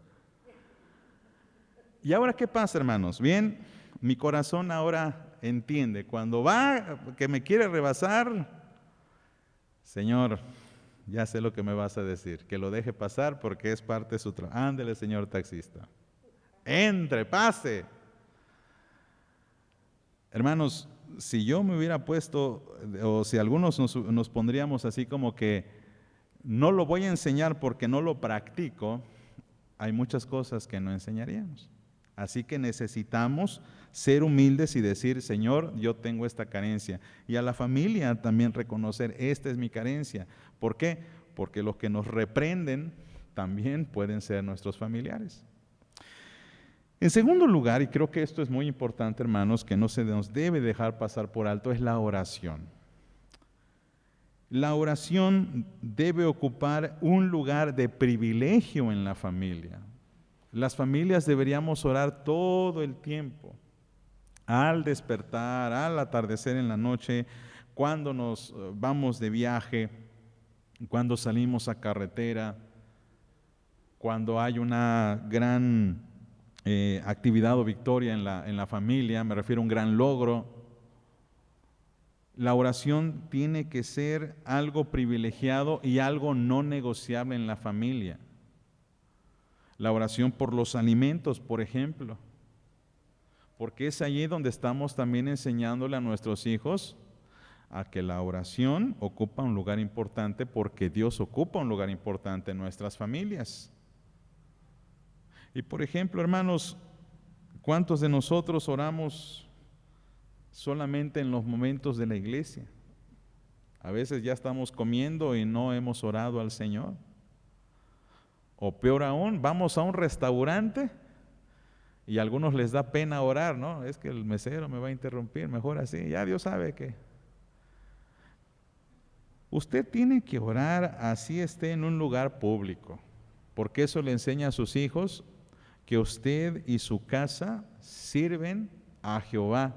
¿Y ahora qué pasa, hermanos? Bien, mi corazón ahora entiende. Cuando va, que me quiere rebasar, Señor, ya sé lo que me vas a decir, que lo deje pasar porque es parte de su trabajo. Ándele, señor taxista. Entre, pase. Hermanos, si yo me hubiera puesto, o si algunos nos pondríamos así como que no lo voy a enseñar porque no lo practico, hay muchas cosas que no enseñaríamos. Así que necesitamos ser humildes y decir, Señor, yo tengo esta carencia. Y a la familia también reconocer, esta es mi carencia. ¿Por qué? Porque los que nos reprenden también pueden ser nuestros familiares. En segundo lugar, y creo que esto es muy importante, hermanos, que no se nos debe dejar pasar por alto, es la oración. La oración debe ocupar un lugar de privilegio en la familia. Las familias deberíamos orar todo el tiempo, al despertar, al atardecer en la noche, cuando nos vamos de viaje, cuando salimos a carretera, cuando hay una gran actividad o victoria en la familia, me refiero a un gran logro. La oración tiene que ser algo privilegiado y algo no negociable en la familia. La oración por los alimentos, por ejemplo, porque es allí donde estamos también enseñándole a nuestros hijos a que la oración ocupa un lugar importante, porque Dios ocupa un lugar importante en nuestras familias. Y por ejemplo, hermanos, ¿cuántos de nosotros oramos solamente en los momentos de la iglesia? A veces ya estamos comiendo y no hemos orado al Señor. O peor aún, vamos a un restaurante y a algunos les da pena orar, ¿no? Es que el mesero me va a interrumpir, mejor así, ya Dios sabe que. Usted tiene que orar así esté en un lugar público, porque eso le enseña a sus hijos que usted y su casa sirven a Jehová,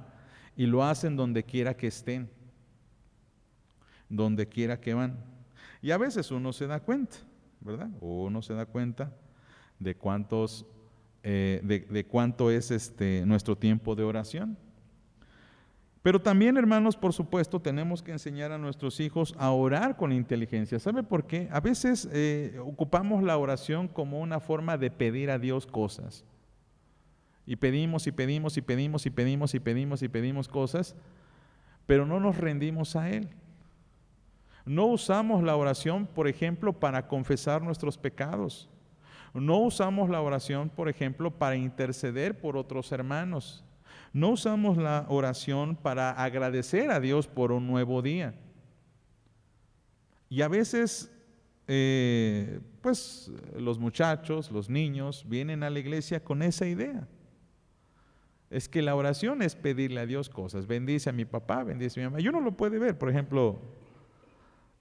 y lo hacen donde quiera que estén, donde quiera que van. Y a veces uno se da cuenta, ¿verdad? Uno se da cuenta de cuánto es nuestro tiempo de oración. Pero también, hermanos, por supuesto, tenemos que enseñar a nuestros hijos a orar con inteligencia. ¿Sabe por qué? A veces ocupamos la oración como una forma de pedir a Dios cosas. Y pedimos y pedimos y pedimos y pedimos y pedimos y pedimos cosas, pero no nos rendimos a Él. No usamos la oración, por ejemplo, para confesar nuestros pecados. No usamos la oración, por ejemplo, para interceder por otros hermanos. No usamos la oración para agradecer a Dios por un nuevo día. Y a veces, pues los muchachos, los niños, vienen a la iglesia con esa idea. Es que la oración es pedirle a Dios cosas. Bendice a mi papá, bendice a mi mamá. Y uno lo puede ver, por ejemplo,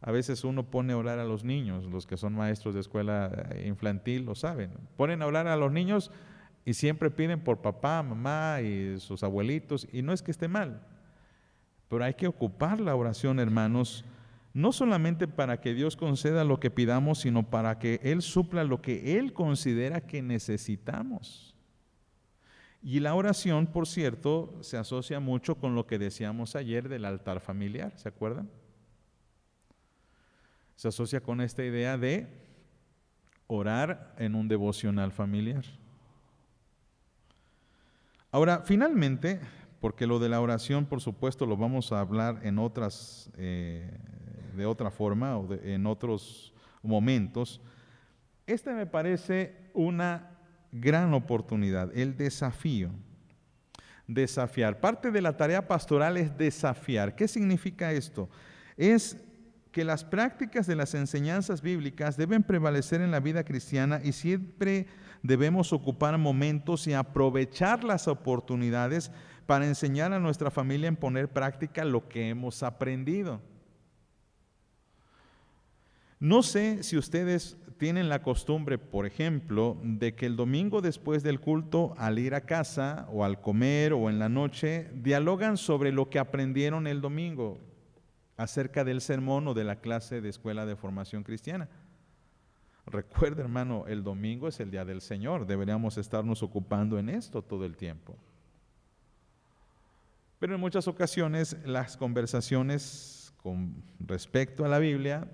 a veces uno pone a orar a los niños, los que son maestros de escuela infantil lo saben. Ponen a orar a los niños y siempre piden por papá, mamá y sus abuelitos, y no es que esté mal, pero hay que ocupar la oración, hermanos, no solamente para que Dios conceda lo que pidamos, sino para que Él supla lo que Él considera que necesitamos. Y la oración, por cierto, se asocia mucho con lo que decíamos ayer del altar familiar, ¿se acuerdan? Se asocia con esta idea de orar en un devocional familiar. Ahora, finalmente, porque lo de la oración, por supuesto, lo vamos a hablar en de otra forma o en otros momentos, esta me parece una gran oportunidad, el desafío. Desafiar. Parte de la tarea pastoral es desafiar. ¿Qué significa esto? Es que las prácticas de las enseñanzas bíblicas deben prevalecer en la vida cristiana y siempre debemos ocupar momentos y aprovechar las oportunidades para enseñar a nuestra familia en poner práctica lo que hemos aprendido. No sé si ustedes tienen la costumbre, por ejemplo, de que el domingo después del culto, al ir a casa o al comer o en la noche, dialogan sobre lo que aprendieron el domingo acerca del sermón o de la clase de escuela de formación cristiana. Recuerda, hermano, el domingo es el día del Señor, deberíamos estarnos ocupando en esto todo el tiempo. Pero en muchas ocasiones las conversaciones con respecto a la Biblia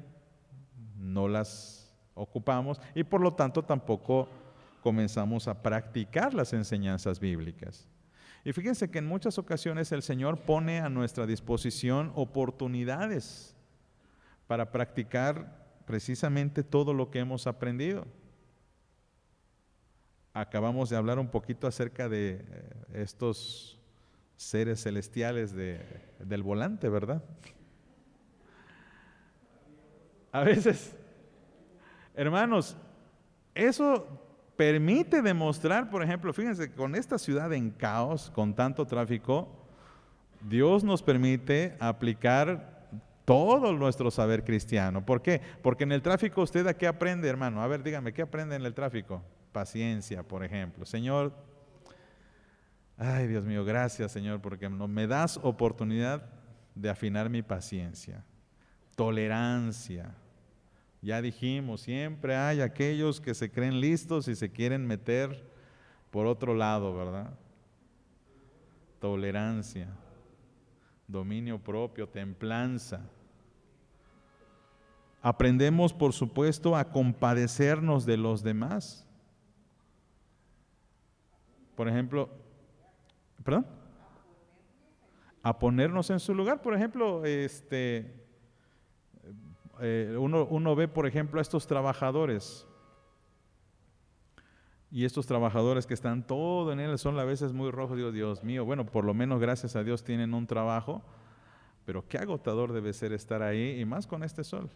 no las ocupamos y por lo tanto tampoco comenzamos a practicar las enseñanzas bíblicas. Y fíjense que en muchas ocasiones el Señor pone a nuestra disposición oportunidades para practicar precisamente todo lo que hemos aprendido. Acabamos de hablar un poquito acerca de estos seres celestiales del volante, ¿verdad? A veces, hermanos, eso permite demostrar, por ejemplo, fíjense, con esta ciudad en caos, con tanto tráfico, Dios nos permite aplicar todo nuestro saber cristiano. ¿Por qué? Porque en el tráfico, ¿usted a qué aprende, hermano? A ver, dígame, ¿qué aprende en el tráfico? Paciencia, por ejemplo. Señor, ay, Dios mío, gracias, Señor, porque me das oportunidad de afinar mi paciencia. Tolerancia. Ya dijimos, siempre hay aquellos que se creen listos y se quieren meter por otro lado, ¿verdad? Tolerancia, dominio propio, templanza. Aprendemos, por supuesto, a compadecernos de los demás. Por ejemplo, ¿perdón? A ponernos en su lugar. Por ejemplo, uno ve, por ejemplo, a estos trabajadores. Y estos trabajadores que están todo en él son a veces muy rojos. Digo, Dios mío, bueno, por lo menos gracias a Dios tienen un trabajo, pero qué agotador debe ser estar ahí y más con este sol.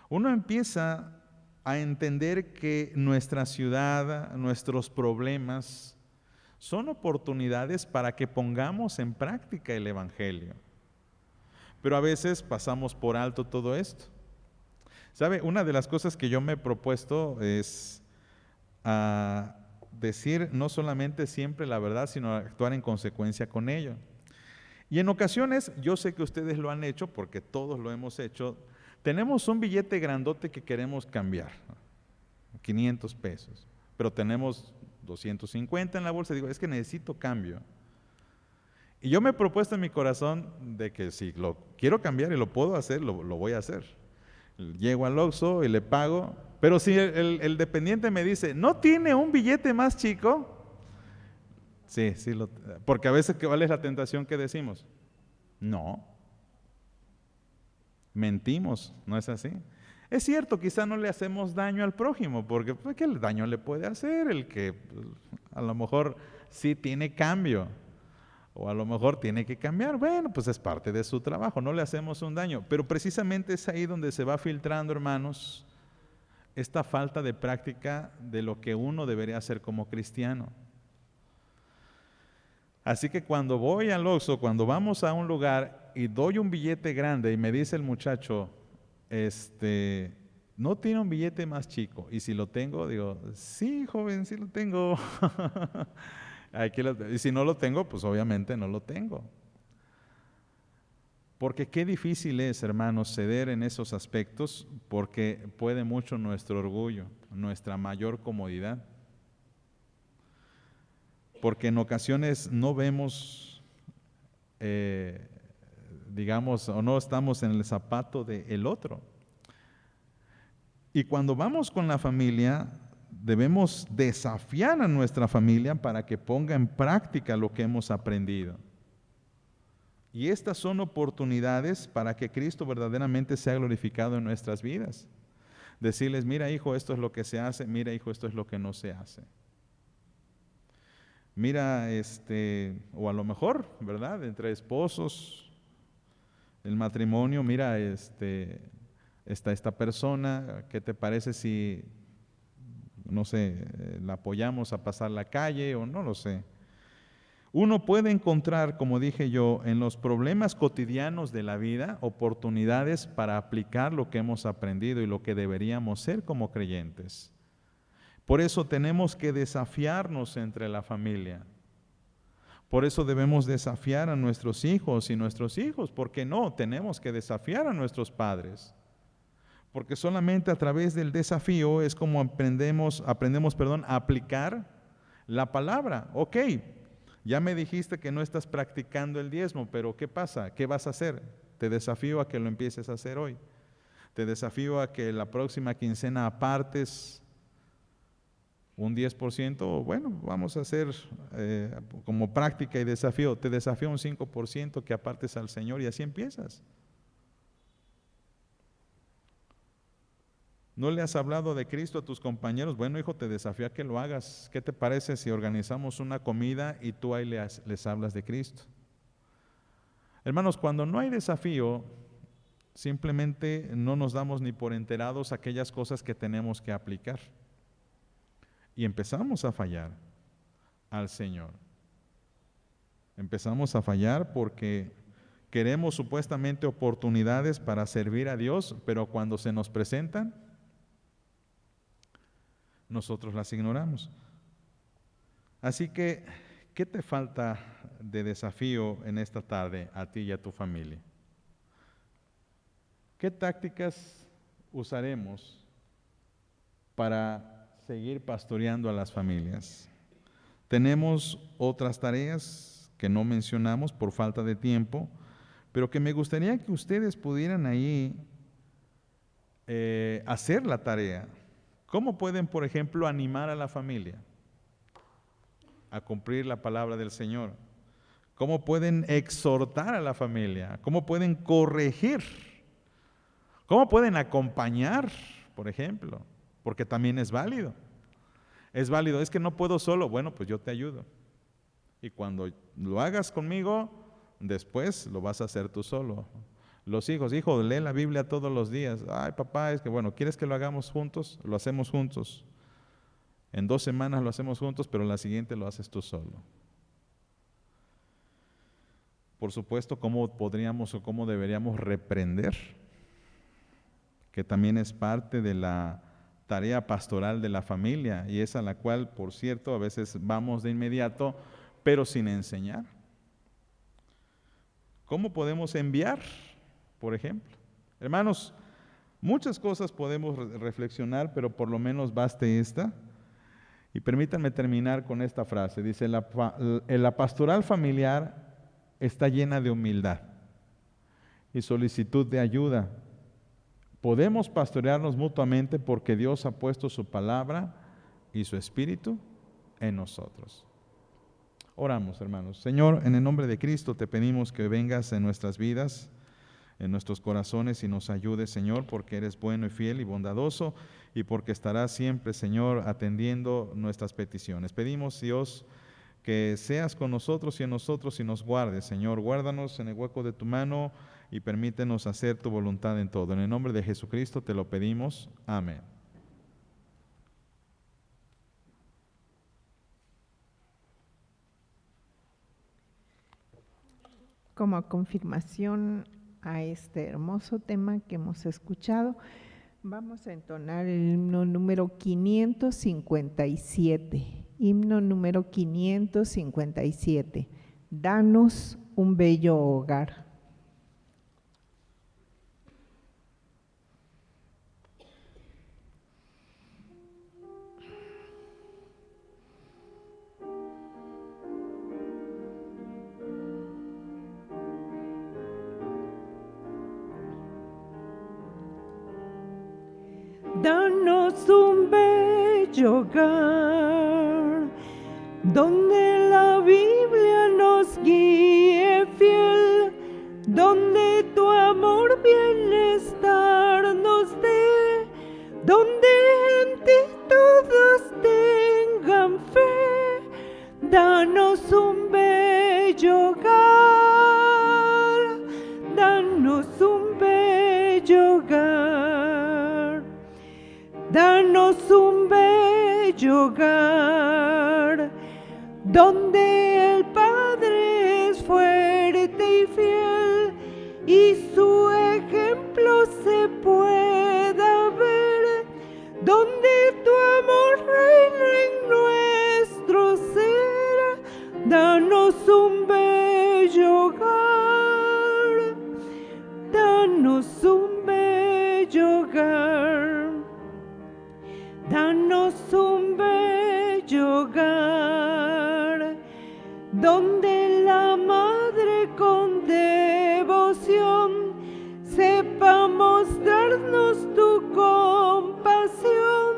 Uno empieza a entender que nuestra ciudad, nuestros problemas son oportunidades para que pongamos en práctica el Evangelio. Pero a veces pasamos por alto todo esto. ¿Sabe? Una de las cosas que yo me he propuesto es decir no solamente siempre la verdad, sino actuar en consecuencia con ello. Y en ocasiones, yo sé que ustedes lo han hecho, porque todos lo hemos hecho, tenemos un billete grandote que queremos cambiar, 500 pesos, pero tenemos 250 en la bolsa, digo, es que necesito cambio. Y yo me he propuesto en mi corazón de que si lo quiero cambiar y lo puedo hacer, lo voy a hacer. Llego al Oxxo y le pago, pero si el dependiente me dice, ¿no tiene un billete más chico? Sí, porque a veces, ¿cuál es la tentación que decimos? No, mentimos, ¿no es así? Es cierto, quizá no le hacemos daño al prójimo, porque pues, ¿qué daño le puede hacer? El que pues, a lo mejor sí tiene cambio, o a lo mejor tiene que cambiar, bueno, pues es parte de su trabajo, no le hacemos un daño, pero precisamente es ahí donde se va filtrando, hermanos, esta falta de práctica de lo que uno debería hacer como cristiano. Así que cuando voy al Oxxo, cuando vamos a un lugar y doy un billete grande y me dice el muchacho, no tiene un billete más chico, y si lo tengo, digo, sí, joven, sí lo tengo. Y si no lo tengo, pues obviamente no lo tengo. Porque qué difícil es, hermanos, ceder en esos aspectos, porque puede mucho nuestro orgullo, nuestra mayor comodidad. Porque en ocasiones no vemos, digamos, o no estamos en el zapato del otro. Y cuando vamos con la familia, debemos desafiar a nuestra familia para que ponga en práctica lo que hemos aprendido. Y estas son oportunidades para que Cristo verdaderamente sea glorificado en nuestras vidas. Decirles, mira hijo, esto es lo que se hace, mira hijo, esto es lo que no se hace. Mira, o a lo mejor, ¿verdad? Entre esposos, el matrimonio, mira, está esta persona, ¿qué te parece si, no sé, la apoyamos a pasar la calle o no lo sé? Uno puede encontrar, como dije yo, en los problemas cotidianos de la vida, oportunidades para aplicar lo que hemos aprendido y lo que deberíamos ser como creyentes. Por eso tenemos que desafiarnos entre la familia. Por eso debemos desafiar a nuestros hijos y nuestros hijos. ¿Por qué no? Tenemos que desafiar a nuestros padres. Porque solamente a través del desafío es como aprendemos, a aplicar la palabra. Ok, ya me dijiste que no estás practicando el diezmo, pero ¿qué pasa? ¿Qué vas a hacer? Te desafío a que lo empieces a hacer hoy. Te desafío a que la próxima quincena apartes un 10%, bueno, vamos a hacer como práctica y desafío, te desafío un 5% que apartes al Señor y así empiezas. ¿No le has hablado de Cristo a tus compañeros? Bueno, hijo, te desafío a que lo hagas. ¿Qué te parece si organizamos una comida y tú ahí les hablas de Cristo? Hermanos, cuando no hay desafío, simplemente no nos damos ni por enterados aquellas cosas que tenemos que aplicar. Y empezamos a fallar al Señor. Empezamos a fallar porque queremos supuestamente oportunidades para servir a Dios, pero cuando se nos presentan, nosotros las ignoramos. Así que, ¿qué te falta de desafío en esta tarde a ti y a tu familia? ¿Qué tácticas usaremos para seguir pastoreando a las familias? Tenemos otras tareas que no mencionamos por falta de tiempo, pero que me gustaría que ustedes pudieran ahí hacer la tarea. ¿Cómo pueden, por ejemplo, animar a la familia a cumplir la palabra del Señor? ¿Cómo pueden exhortar a la familia? ¿Cómo pueden corregir? ¿Cómo pueden acompañar, por ejemplo? Porque también es válido. Es válido, es que no puedo solo. Bueno, pues yo te ayudo. Y cuando lo hagas conmigo, después lo vas a hacer tú solo. Los hijos, hijo, lee la Biblia todos los días. Ay, papá, es que bueno, ¿quieres que lo hagamos juntos? Lo hacemos juntos. En 2 semanas lo hacemos juntos, pero la siguiente lo haces tú solo. Por supuesto, ¿cómo podríamos o cómo deberíamos reprender? Que también es parte de la tarea pastoral de la familia, y es a la cual, por cierto, a veces vamos de inmediato, pero sin enseñar. ¿Cómo podemos enviar, por ejemplo? Hermanos, muchas cosas podemos reflexionar, pero por lo menos baste esta. Y permítanme terminar con esta frase. Dice, la pastoral familiar está llena de humildad y solicitud de ayuda. Podemos pastorearnos mutuamente porque Dios ha puesto su palabra y su espíritu en nosotros. Oramos, hermanos. Señor, en el nombre de Cristo te pedimos que vengas en nuestras vidas, en nuestros corazones, y nos ayudes, Señor, porque eres bueno y fiel y bondadoso, y porque estarás siempre, Señor, atendiendo nuestras peticiones. Pedimos, Dios, que seas con nosotros y en nosotros y nos guardes, Señor. Guárdanos en el hueco de tu mano y permítenos hacer tu voluntad en todo. En el nombre de Jesucristo te lo pedimos. Amén. Como confirmación a este hermoso tema que hemos escuchado, vamos a entonar el himno número 557. Himno número 557. Danos un bello hogar. Danos un bello hogar, donde la Biblia nos guíe fiel, donde tu amor bienestar nos dé, donde en ti todos tengan fe. Danos un bello hogar, danos un bello hogar. Danos un bello hogar, donde el Padre es fuerte y fiel, y su ejemplo se pueda ver, donde tu amor reina en nuestro ser. Danos un bello hogar, danos un bello hogar. Danos un bello hogar, donde la Madre con devoción sepa mostrarnos tu compasión,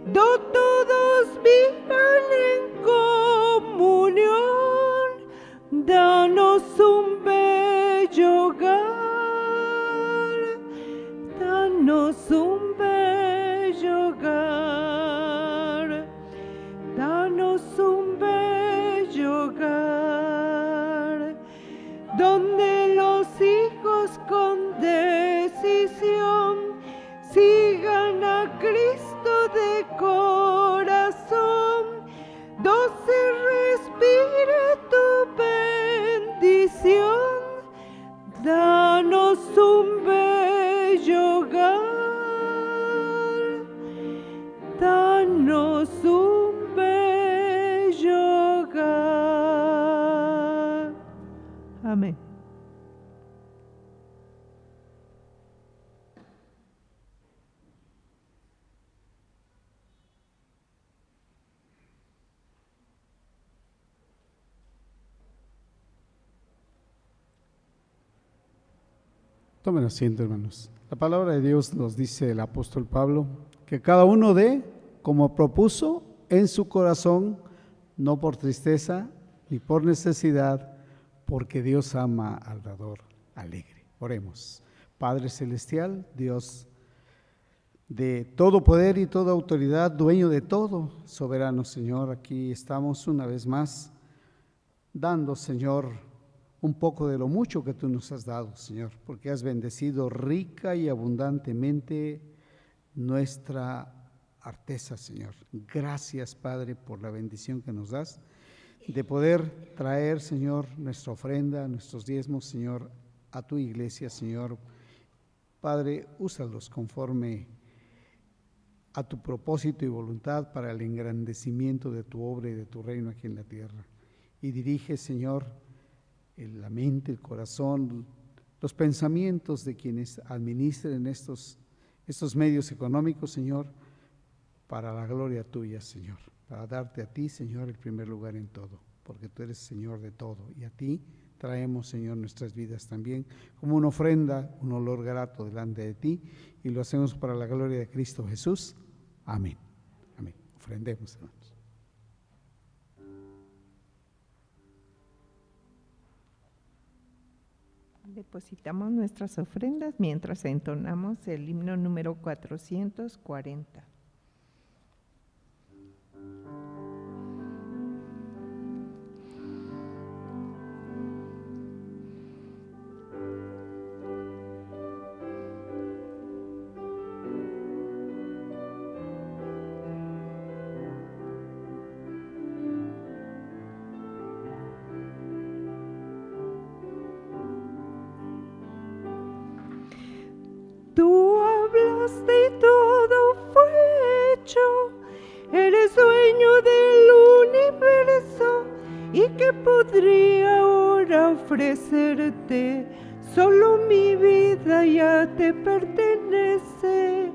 donde todos vivan en comunión. Danos un bello hogar, danos un bello hogar, danos un bello hogar, donde los hijos con decisión sigan a Cristo de corazón, donde se respire tu bendición. Danos un bello hogar, danos un bello hogar. Amén. Tomen asiento, hermanos. La palabra de Dios nos dice el apóstol Pablo que cada uno dé como propuso en su corazón, no por tristeza ni por necesidad, porque Dios ama al dador alegre. Oremos. Padre celestial, Dios de todo poder y toda autoridad, dueño de todo, soberano Señor, aquí estamos una vez más dando, Señor, un poco de lo mucho que tú nos has dado, Señor, porque has bendecido rica y abundantemente nuestra arteza, Señor. Gracias, Padre, por la bendición que nos das de poder traer, Señor, nuestra ofrenda, nuestros diezmos, Señor, a tu iglesia, Señor. Padre, úsalos conforme a tu propósito y voluntad para el engrandecimiento de tu obra y de tu reino aquí en la tierra. Y dirige, Señor, la mente, el corazón, los pensamientos de quienes administren estos medios económicos, Señor, para la gloria tuya, Señor, para darte a ti, Señor, el primer lugar en todo, porque tú eres Señor de todo, y a ti traemos, Señor, nuestras vidas también como una ofrenda, un olor grato delante de ti, y lo hacemos para la gloria de Cristo Jesús. Amén. Amén. Ofrendemos, hermanos. Depositamos nuestras ofrendas mientras entonamos el himno número 440. Tú hablaste y todo fue hecho, eres dueño del universo, y que podría ahora ofrecerte, solo mi vida ya te pertenece,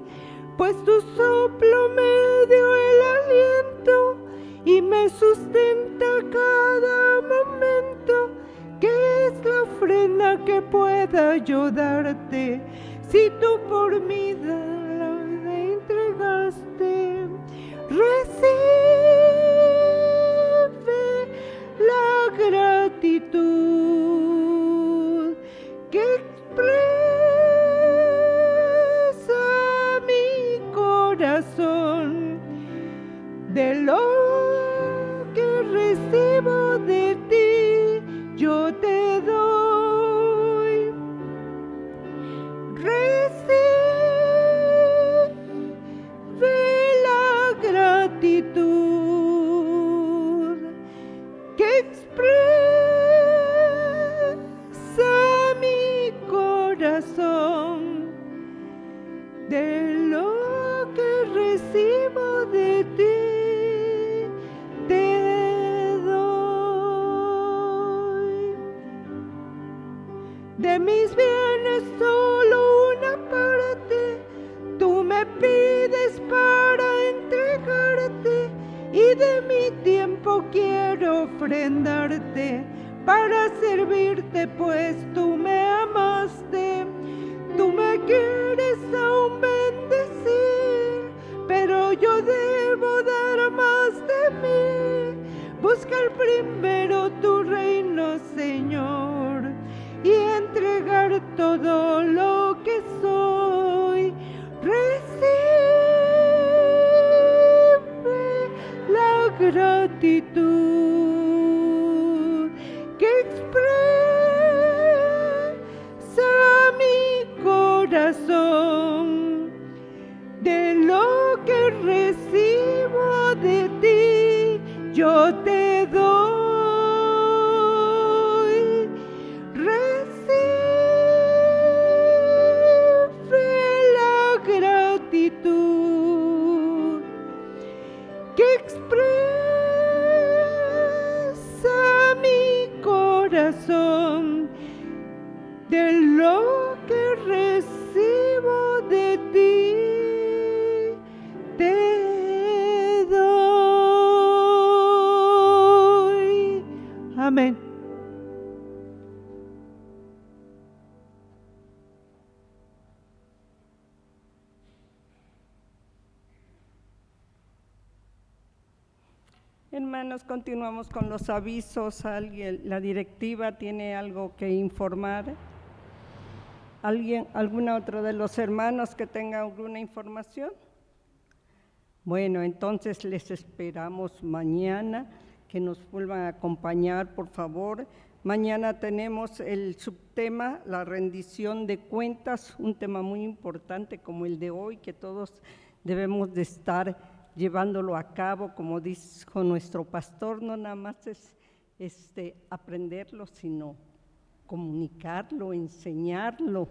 pues tu soplo me dio el aliento y me sustenta cada momento, que es la ofrenda que pueda yo darte. Si tú por mi vida entregaste, recibe la gratitud que expresa mi corazón de lo que recibo de ti, yo te doy. Recibe la gratitud que expresa mi corazón de lo que recibo de ti, te doy. De mis bienes solo una parte tú me pides para entregarte, y de mi tiempo quiero ofrendarte para servirte, pues tú me amaste. Tú me quieres aún bendecir, pero yo debo dar más de mí. Busca primero tu reino, Señor, y entregar todo lo que soy. Recibe la gratitud que expresa mi corazón de lo que recibo de ti, yo te doy. Que expresa mi corazón de lo que recibo de ti, te doy. Amén. Hermanos, continuamos con los avisos. La directiva tiene algo que informar. ¿Alguna otra de los hermanos que tenga alguna información? Bueno, entonces les esperamos mañana, que nos vuelvan a acompañar, por favor. Mañana tenemos el subtema, la rendición de cuentas, un tema muy importante como el de hoy, que todos debemos de estar llevándolo a cabo, como dijo nuestro pastor. No nada más es aprenderlo, sino comunicarlo, enseñarlo,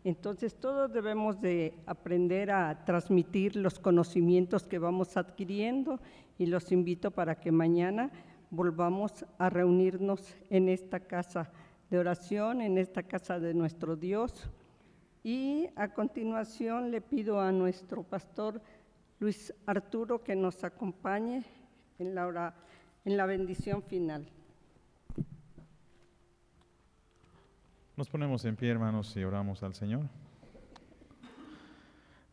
Entonces todos debemos de aprender a transmitir los conocimientos que vamos adquiriendo y los invito para que mañana volvamos a reunirnos en esta casa de oración, en esta casa de nuestro Dios. Y a continuación le pido a nuestro pastor Luis Arturo que nos acompañe en la bendición final. Nos ponemos en pie, hermanos, y oramos al Señor.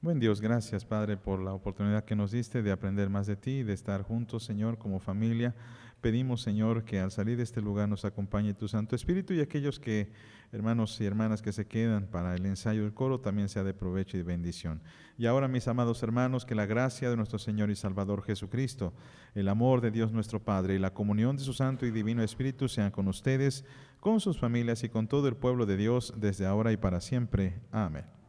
Buen Dios, gracias, Padre, por la oportunidad que nos diste de aprender más de ti, de estar juntos, Señor, como familia. Pedimos, Señor, que al salir de este lugar nos acompañe tu Santo Espíritu y aquellos que, hermanos y hermanas que se quedan para el ensayo del coro, también sea de provecho y de bendición. Y ahora, mis amados hermanos, que la gracia de nuestro Señor y Salvador Jesucristo, el amor de Dios nuestro Padre y la comunión de su Santo y Divino Espíritu sean con ustedes, con sus familias y con todo el pueblo de Dios, desde ahora y para siempre. Amén.